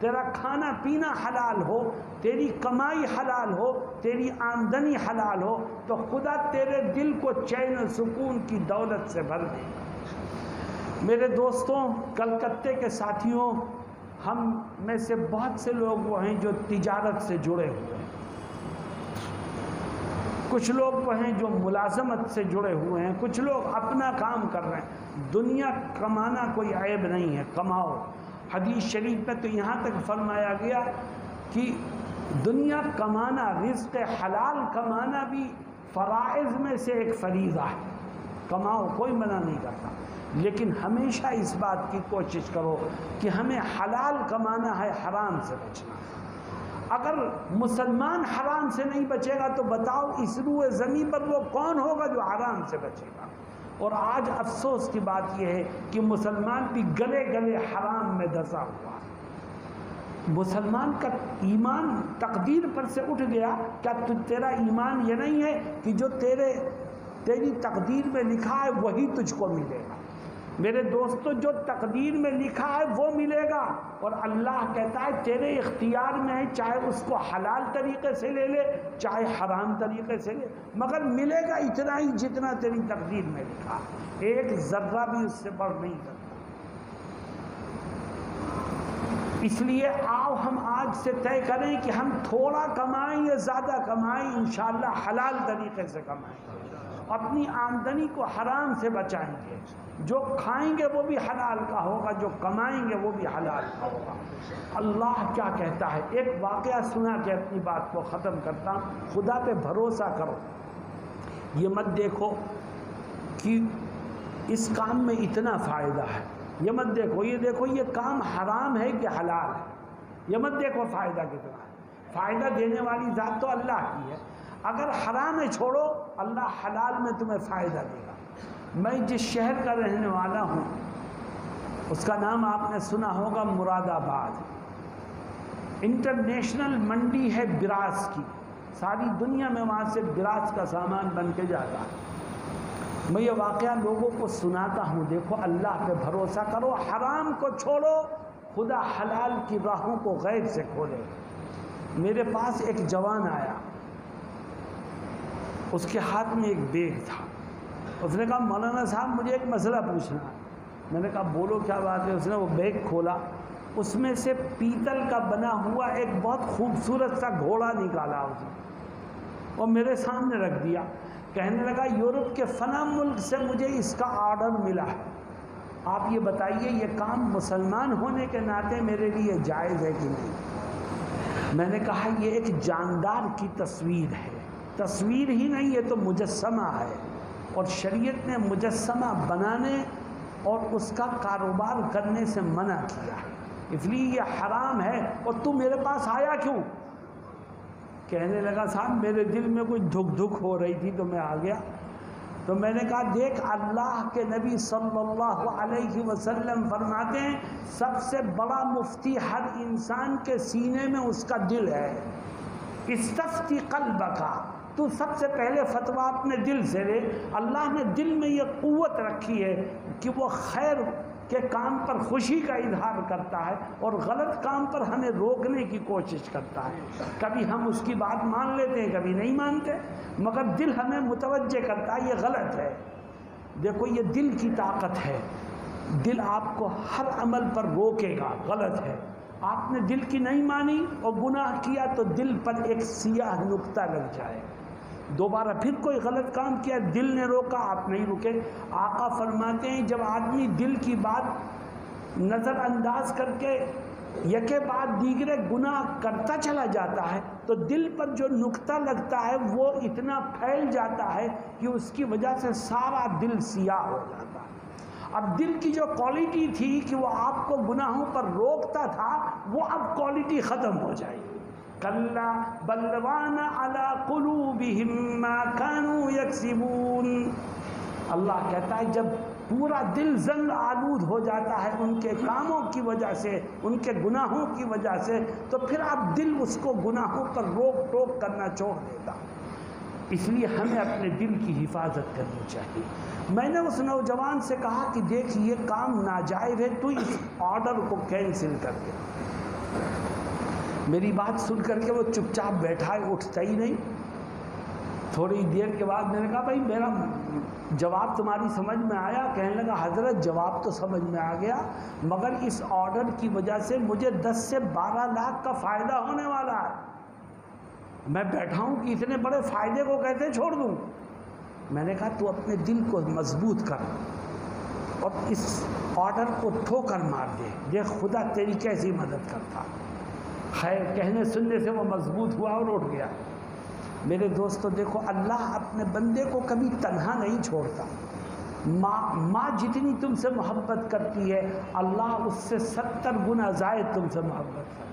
تیرا کھانا پینا حلال ہو، تیری کمائی حلال ہو، تیری آمدنی حلال ہو، تو خدا تیرے دل کو چین و سکون کی دولت سے بھر دے گا۔ میرے دوستوں، کلکتے کے ساتھیوں، ہم میں سے بہت سے لوگ وہ ہیں جو تجارت سے جڑے ہوئے ہیں، کچھ لوگ وہ ہیں جو ملازمت سے جڑے ہوئے ہیں، کچھ لوگ اپنا کام کر رہے ہیں۔ دنیا کمانا کوئی عیب نہیں ہے، کماؤ۔ حدیث شریف میں تو یہاں تک فرمایا گیا کہ دنیا کمانا، رزق حلال کمانا بھی فرائض میں سے ایک فریضہ ہے، کماؤ، کوئی منع نہیں کرتا، لیکن ہمیشہ اس بات کی کوشش کرو کہ ہمیں حلال کمانا ہے، حرام سے بچنا ہے۔ اگر مسلمان حرام سے نہیں بچے گا تو بتاؤ اس روئے زمین پر وہ کون ہوگا جو حرام سے بچے گا؟ اور آج افسوس کی بات یہ ہے کہ مسلمان بھی گلے گلے حرام میں دھسا ہوا ہے۔ مسلمان کا ایمان تقدیر پر سے اٹھ گیا۔ کیا تیرا ایمان یہ نہیں ہے کہ جو تیری تقدیر میں لکھا ہے وہی تجھ کو ملے گا؟ میرے دوستو، جو تقدیر میں لکھا ہے وہ ملے گا، اور اللہ کہتا ہے تیرے اختیار میں ہے، چاہے اس کو حلال طریقے سے لے لے چاہے حرام طریقے سے لے، مگر ملے گا اتنا ہی جتنا تیری تقدیر میں لکھا، ایک ذرہ بھی اس سے بڑھ نہیں سکتا۔ اس لیے آؤ ہم آج سے طے کریں کہ ہم تھوڑا کمائیں یا زیادہ کمائیں، انشاءاللہ حلال طریقے سے کمائیں، اپنی آمدنی کو حرام سے بچائیں گے، جو کھائیں گے وہ بھی حلال کا ہوگا، جو کمائیں گے وہ بھی حلال کا ہوگا۔ اللہ کیا کہتا ہے؟ ایک واقعہ سنا کے اپنی بات کو ختم کرتا ہوں۔ خدا پہ بھروسہ کرو، یہ مت دیکھو کہ اس کام میں اتنا فائدہ ہے، یہ مت دیکھو، یہ دیکھو یہ کام حرام ہے کہ حلال ہے، یہ مت دیکھو فائدہ کتنا ہے۔ فائدہ دینے والی ذات تو اللہ کی ہے، اگر حرام ہے چھوڑو، اللہ حلال میں تمہیں فائدہ دے گا۔ میں جس شہر کا رہنے والا ہوں اس کا نام آپ نے سنا ہوگا، مراد آباد۔ انٹرنیشنل منڈی ہے براس کی، ساری دنیا میں وہاں سے براس کا سامان بن کے جاتا ہے۔ میں یہ واقعہ لوگوں کو سناتا ہوں، دیکھو اللہ پہ بھروسہ کرو، حرام کو چھوڑو، خدا حلال کی راہوں کو غیب سے کھولے۔ میرے پاس ایک جوان آیا، اس کے ہاتھ میں ایک بیگ تھا، اس نے کہا مولانا صاحب مجھے ایک مسئلہ پوچھنا ہے۔ میں نے کہا بولو کیا بات ہے؟ اس نے وہ بیگ کھولا، اس میں سے پیتل کا بنا ہوا ایک بہت خوبصورت سا گھوڑا نکالا اس نے اور میرے سامنے رکھ دیا، کہنے لگا یورپ کے فلاں ملک سے مجھے اس کا آرڈر ملا ہے، آپ یہ بتائیے یہ کام مسلمان ہونے کے ناطے میرے لیے جائز ہے کہ نہیں؟ میں نے کہا یہ ایک جاندار کی تصویر ہے، تصویر ہی نہیں یہ تو مجسمہ ہے، اور شریعت نے مجسمہ بنانے اور اس کا کاروبار کرنے سے منع کیا ہے، اس لیے یہ حرام ہے۔ اور تو میرے پاس آیا کیوں؟ کہنے لگا صاحب میرے دل میں کوئی دھک ہو رہی تھی تو میں آ گیا۔ تو میں نے کہا دیکھ اللہ کے نبی صلی اللہ علیہ وسلم فرماتے ہیں سب سے بڑا مفتی ہر انسان کے سینے میں اس کا دل ہے، استفتی قلبک، تو سب سے پہلے فتویٰ اپنے دل سے لے۔ اللہ نے دل میں یہ قوت رکھی ہے کہ وہ خیر کے کام پر خوشی کا اظہار کرتا ہے اور غلط کام پر ہمیں روکنے کی کوشش کرتا ہے۔ کبھی ہم اس کی بات مان لیتے ہیں، کبھی نہیں مانتے، مگر دل ہمیں متوجہ کرتا ہے یہ غلط ہے۔ دیکھو یہ دل کی طاقت ہے، دل آپ کو ہر عمل پر روکے گا، غلط ہے۔ آپ نے دل کی نہیں مانی اور گناہ کیا تو دل پر ایک سیاہ نقطہ لگ جائے، دوبارہ پھر کوئی غلط کام کیا، دل نے روکا آپ نہیں رکے۔ آقا فرماتے ہیں جب آدمی دل کی بات نظر انداز کر کے یکے بعد دیگرے گناہ کرتا چلا جاتا ہے تو دل پر جو نقطہ لگتا ہے وہ اتنا پھیل جاتا ہے کہ اس کی وجہ سے سارا دل سیاہ ہو جاتا ہے۔ اب دل کی جو کوالٹی تھی کہ وہ آپ کو گناہوں پر روکتا تھا وہ اب کوالٹی ختم ہو جائے گی۔ کلا بل ران علی قلوبہم ما کانوا یکسبون۔ اللہ کہتا ہے جب پورا دل زنگ آلود ہو جاتا ہے ان کے کاموں کی وجہ سے، ان کے گناہوں کی وجہ سے، تو پھر اب دل اس کو گناہوں پر روک ٹوک کرنا چھوڑ دیتا۔ اس لیے ہمیں اپنے دل کی حفاظت کرنی چاہیے۔ میں نے اس نوجوان سے کہا کہ دیکھ یہ کام ناجائز ہے، تو اس آرڈر کو کینسل کر دے۔ میری بات سن کر کے وہ چپ چاپ بیٹھا ہے، اٹھتا ہی نہیں۔ تھوڑی دیر کے بعد میں نے کہا بھائی میرا جواب تمہاری سمجھ میں آیا؟ کہنے لگا حضرت جواب تو سمجھ میں آ گیا، مگر اس آرڈر کی وجہ سے مجھے 10 سے 12 لاکھ کا فائدہ ہونے والا ہے۔ میں بیٹھا ہوں کہ اتنے بڑے فائدے کو کیسے چھوڑ دوں؟ میں نے کہا تو اپنے دل کو مضبوط کر اور اس آرڈر کو ٹھوکر مار دے، دیکھ خدا تیری کیسی مدد کرتا۔ خیر کہنے سننے سے وہ مضبوط ہوا اور اٹھ گیا۔ میرے دوستو دیکھو، اللہ اپنے بندے کو کبھی تنہا نہیں چھوڑتا۔ ماں جتنی تم سے محبت کرتی ہے، اللہ اس سے 70 گنا زائد تم سے محبت کرتا ہے۔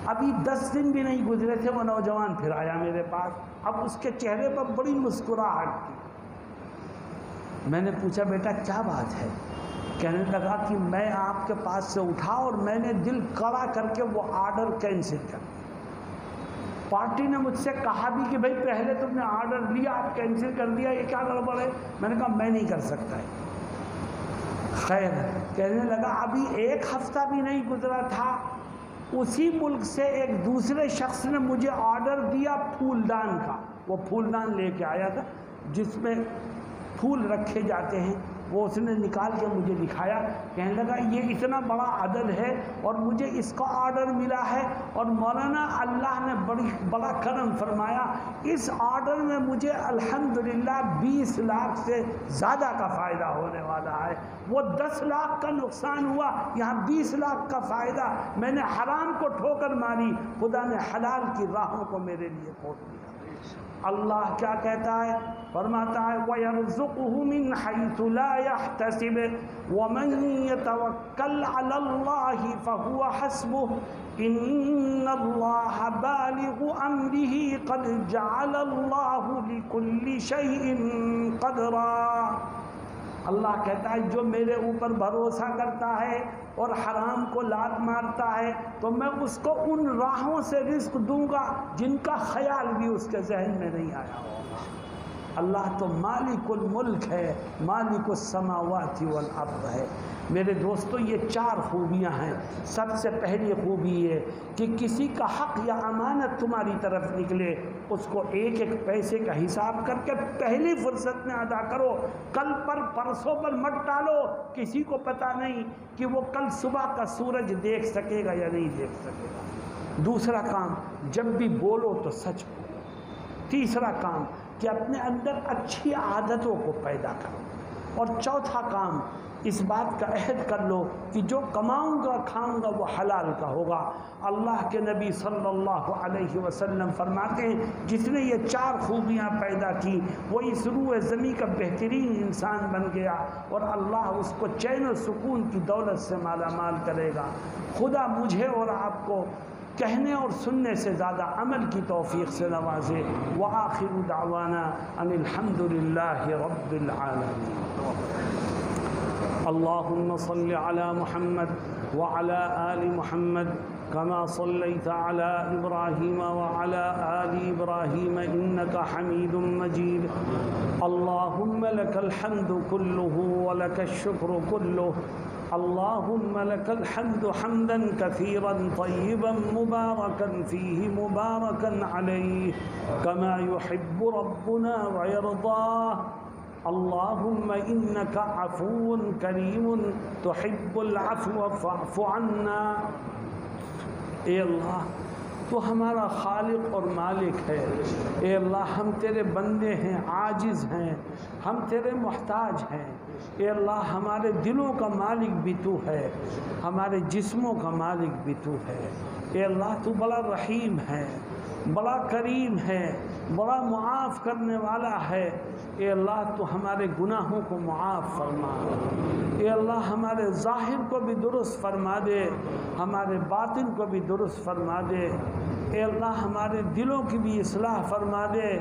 ابھی 10 دن بھی نہیں گزرے تھے وہ نوجوان پھر آیا میرے پاس۔ اب اس کے چہرے پر بڑی مسکراہٹ تھی۔ میں نے پوچھا بیٹا کیا بات ہے؟ کہنے لگا کہ میں آپ کے پاس سے اٹھا اور میں نے دل کڑا کر کے وہ آرڈر کینسل کر دیا۔ پارٹی نے مجھ سے کہا بھی کہ بھائی پہلے تم نے آرڈر لیا آپ کینسل کر دیا، یہ کیا گڑبڑ ہے؟ میں نے کہا میں نہیں کر سکتا ہے۔ خیر کہنے لگا ابھی 1 ہفتہ بھی نہیں گزرا تھا، اسی ملک سے ایک دوسرے شخص نے مجھے آرڈر دیا پھولدان کا۔ وہ پھولدان لے کے آیا تھا جس میں پھول رکھے جاتے ہیں، وہ اس نے نکال کے مجھے دکھایا۔ کہنے لگا یہ اتنا بڑا عدد ہے اور مجھے اس کا آرڈر ملا ہے، اور مولانا اللہ نے بڑا کرم فرمایا، اس آرڈر میں مجھے الحمدللہ 20 لاکھ سے زیادہ کا فائدہ ہونے والا ہے۔ وہ 10 لاکھ کا نقصان ہوا، یہاں 20 لاکھ کا فائدہ۔ میں نے حرام کو ٹھوکر ماری، خدا نے حلال کی راہوں کو میرے لیے کھول دیا۔ اللہ کیا کہتا ہے؟ فرماتا ہے وَيَرْزُقُهُ مِنْ حَيْثُ لَا يَحْتَسِبُ وَمَنْ يَتَوَكَّلْ عَلَى اللَّهِ فَهُوَ حَسْبُهُ إِنَّ اللَّهَ بَالِغُ أَمْرِهِ قَدْ جَعَلَ اللَّهُ لِكُلِّ شَيْءٍ قَدْرًا۔ اللہ کہتا ہے جو میرے اوپر بھروسہ کرتا ہے اور حرام کو لات مارتا ہے تو میں اس کو ان راہوں سے رزق دوں گا جن کا خیال بھی اس کے ذہن میں نہیں آیا ہوگا۔ اللہ تو مالک الملک ہے، مالک السماوات والارض ہے۔ میرے دوستو یہ 4 خوبیاں ہیں۔ سب سے پہلی خوبی یہ کہ کسی کا حق یا امانت تمہاری طرف نکلے، اس کو ایک ایک پیسے کا حساب کر کے پہلی فرصت میں ادا کرو۔ کل پر پرسوں پر مت ٹالو، کسی کو پتہ نہیں کہ وہ کل صبح کا سورج دیکھ سکے گا یا نہیں دیکھ سکے گا۔ دوسرا کام، جب بھی بولو تو سچ بولو۔ تیسرا کام کہ اپنے اندر اچھی عادتوں کو پیدا کرو۔ اور چوتھا کام، اس بات کا عہد کر لو کہ جو کماؤں گا کھاؤں گا وہ حلال کا ہوگا۔ اللہ کے نبی صلی اللہ علیہ وسلم فرماتے ہیں جس نے یہ 4 خوبیاں پیدا کی وہ اس روح زمین کا بہترین انسان بن گیا، اور اللہ اس کو چین و سکون کی دولت سے مالا مال کرے گا۔ خدا مجھے اور آپ کو کہنے اور سننے سے زیادہ عمل کی توفیق سے نوازے۔ وآخر دعوانا ان الحمد للہ رب العالمین۔ اللهم صل على محمد وعلى آل محمد كما صليت على إبراهيم وعلى آل إبراهيم إنك حميد مجيد. اللهم لك الحمد كله ولك الشكر كله. اللهم لك الحمد حمدا كثيرا طيبا مباركا فيه مباركا عليه كما يحب ربنا ويرضاه. اللهم إنك عفو كريم تحب العفو فاعف عنا. اے اللہ تو ہمارا خالق اور مالک ہے. اے اللہ ہم تیرے بندے ہیں، عاجز ہیں، ہم تیرے محتاج ہیں. اے اللہ ہمارے دلوں کا مالک بھی تو ہے، ہمارے جسموں کا مالک بھی تو ہے. اے اللہ تو بڑا رحیم ہے، بڑا کریم ہے، بڑا معاف کرنے والا ہے. اے اللہ تو ہمارے گناہوں کو معاف فرما. اے اللہ ہمارے ظاہر کو بھی درست فرما دے، ہمارے باطن کو بھی درست فرما دے. اے اللہ ہمارے دلوں کی بھی اصلاح فرما دے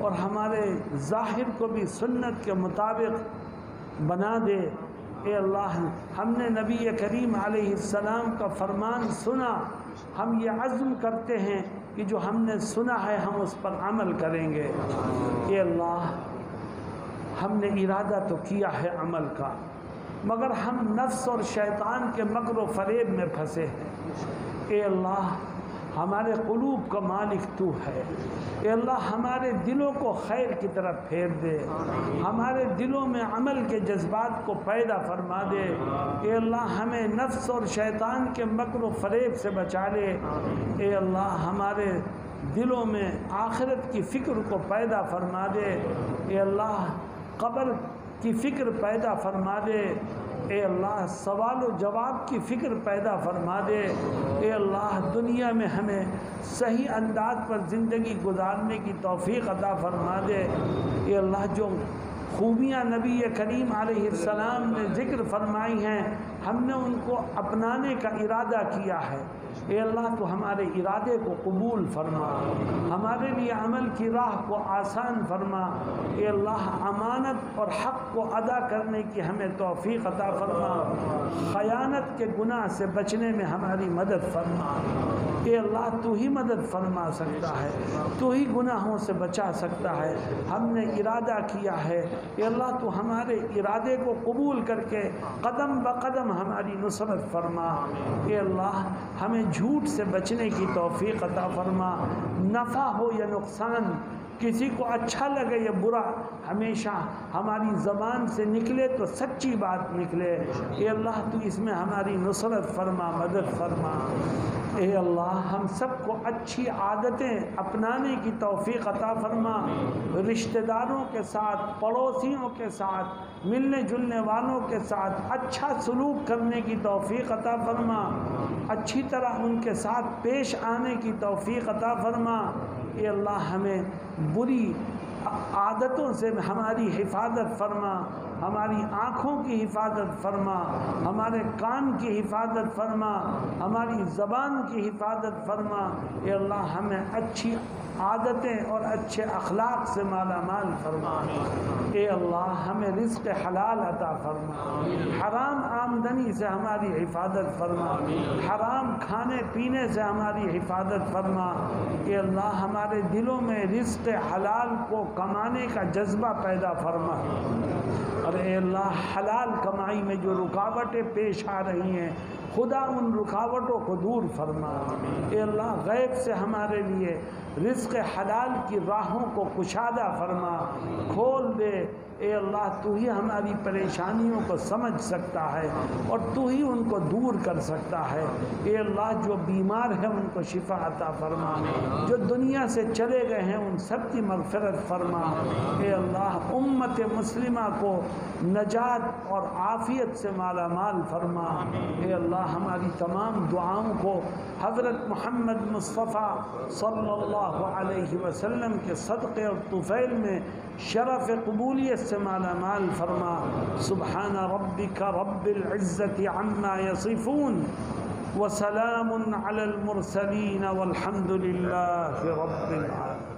اور ہمارے ظاہر کو بھی سنت کے مطابق بنا دے۔ اے اللہ ہم نے نبی کریم علیہ السلام کا فرمان سنا، ہم یہ عزم کرتے ہیں کہ جو ہم نے سنا ہے ہم اس پر عمل کریں گے۔ اے اللہ ہم نے ارادہ تو کیا ہے عمل کا، مگر ہم نفس اور شیطان کے مکر و فریب میں پھنسے ہیں۔ اے اللہ ہمارے قلوب کا مالک تو ہے۔ اے اللہ ہمارے دلوں کو خیر کی طرف پھیر دے، ہمارے دلوں میں عمل کے جذبات کو پیدا فرما دے۔ اے اللہ ہمیں نفس اور شیطان کے مکر و فریب سے بچا لے۔ اے اللہ ہمارے دلوں میں آخرت کی فکر کو پیدا فرما دے۔ اے اللہ قبر کی فکر پیدا فرما دے۔ اے اللہ سوال و جواب کی فکر پیدا فرما دے۔ اے اللہ دنیا میں ہمیں صحیح انداز پر زندگی گزارنے کی توفیق عطا فرما دے۔ اے اللہ جو خوبیاں نبی کریم علیہ السلام نے ذکر فرمائی ہیں ہم نے ان کو اپنانے کا ارادہ کیا ہے۔ اے اللہ تو ہمارے ارادے کو قبول فرما، ہمارے لیے عمل کی راہ کو آسان فرما۔ اے اللہ امانت اور حق کو ادا کرنے کی ہمیں توفیق عطا فرما، خیانت کے گناہ سے بچنے میں ہماری مدد فرما۔ اے اللہ تو ہی مدد فرما سکتا ہے، تو ہی گناہوں سے بچا سکتا ہے۔ ہم نے ارادہ کیا ہے، اے اللہ تو ہمارے ارادے کو قبول کر کے قدم بقدم ہماری نصرت فرما۔ اے اللہ ہمیں جھوٹ سے بچنے کی توفیق عطا فرما، نفع ہو یا نقصان، کسی کو اچھا لگے یا برا، ہمیشہ ہماری زبان سے نکلے تو سچی بات نکلے۔ اے اللہ تو اس میں ہماری نصرت فرما، مدد فرما۔ اے اللہ ہم سب کو اچھی عادتیں اپنانے کی توفیق عطا فرما، رشتہ داروں کے ساتھ، پڑوسیوں کے ساتھ، ملنے جلنے والوں کے ساتھ اچھا سلوک کرنے کی توفیق عطا فرما، اچھی طرح ان کے ساتھ پیش آنے کی توفیق عطا فرما۔ اے اللہ ہمیں بری عادتوں سے ہماری حفاظت فرما، ہماری آنکھوں کی حفاظت فرما، ہمارے کان کی حفاظت فرما، ہماری زبان کی حفاظت فرما۔ اے اللہ ہمیں اچھی عادتیں اور اچھے اخلاق سے مالا مال فرما۔ اے اللہ ہمیں رزق حلال عطا فرما، حرام آمدنی سے ہماری حفاظت فرما، حرام کھانے پینے سے ہماری حفاظت فرما۔ اے اللہ ہمارے دلوں میں رزق حلال کو کمانے کا جذبہ پیدا فرما، اور اے اللہ حلال کمائی میں جو رکاوٹیں پیش آ رہی ہیں خدا ان رکاوٹوں کو دور فرما۔ اے اللہ غیب سے ہمارے لیے رزق حلال کی راہوں کو کشادہ فرما، کھول دے۔ اے اللہ تو ہی ہماری پریشانیوں کو سمجھ سکتا ہے اور تو ہی ان کو دور کر سکتا ہے۔ اے اللہ جو بیمار ہیں ان کو شفا عطا فرما، جو دنیا سے چلے گئے ہیں ان سب کی مغفرت فرما۔ اے اللہ امت مسلمہ کو نجات اور عافیت سے مالا مال فرما۔ اے اللہ ہماری تمام دعاؤں کو حضرت محمد مصطفیٰ صلی اللہ علیہ وسلم کے صدقے اور طفیل میں شرف قبولیت سے مالا مال فرما۔ سبحان ربک رب العزت عما یصفون وسلام علی المرسلین والحمد للہ رب العالمین۔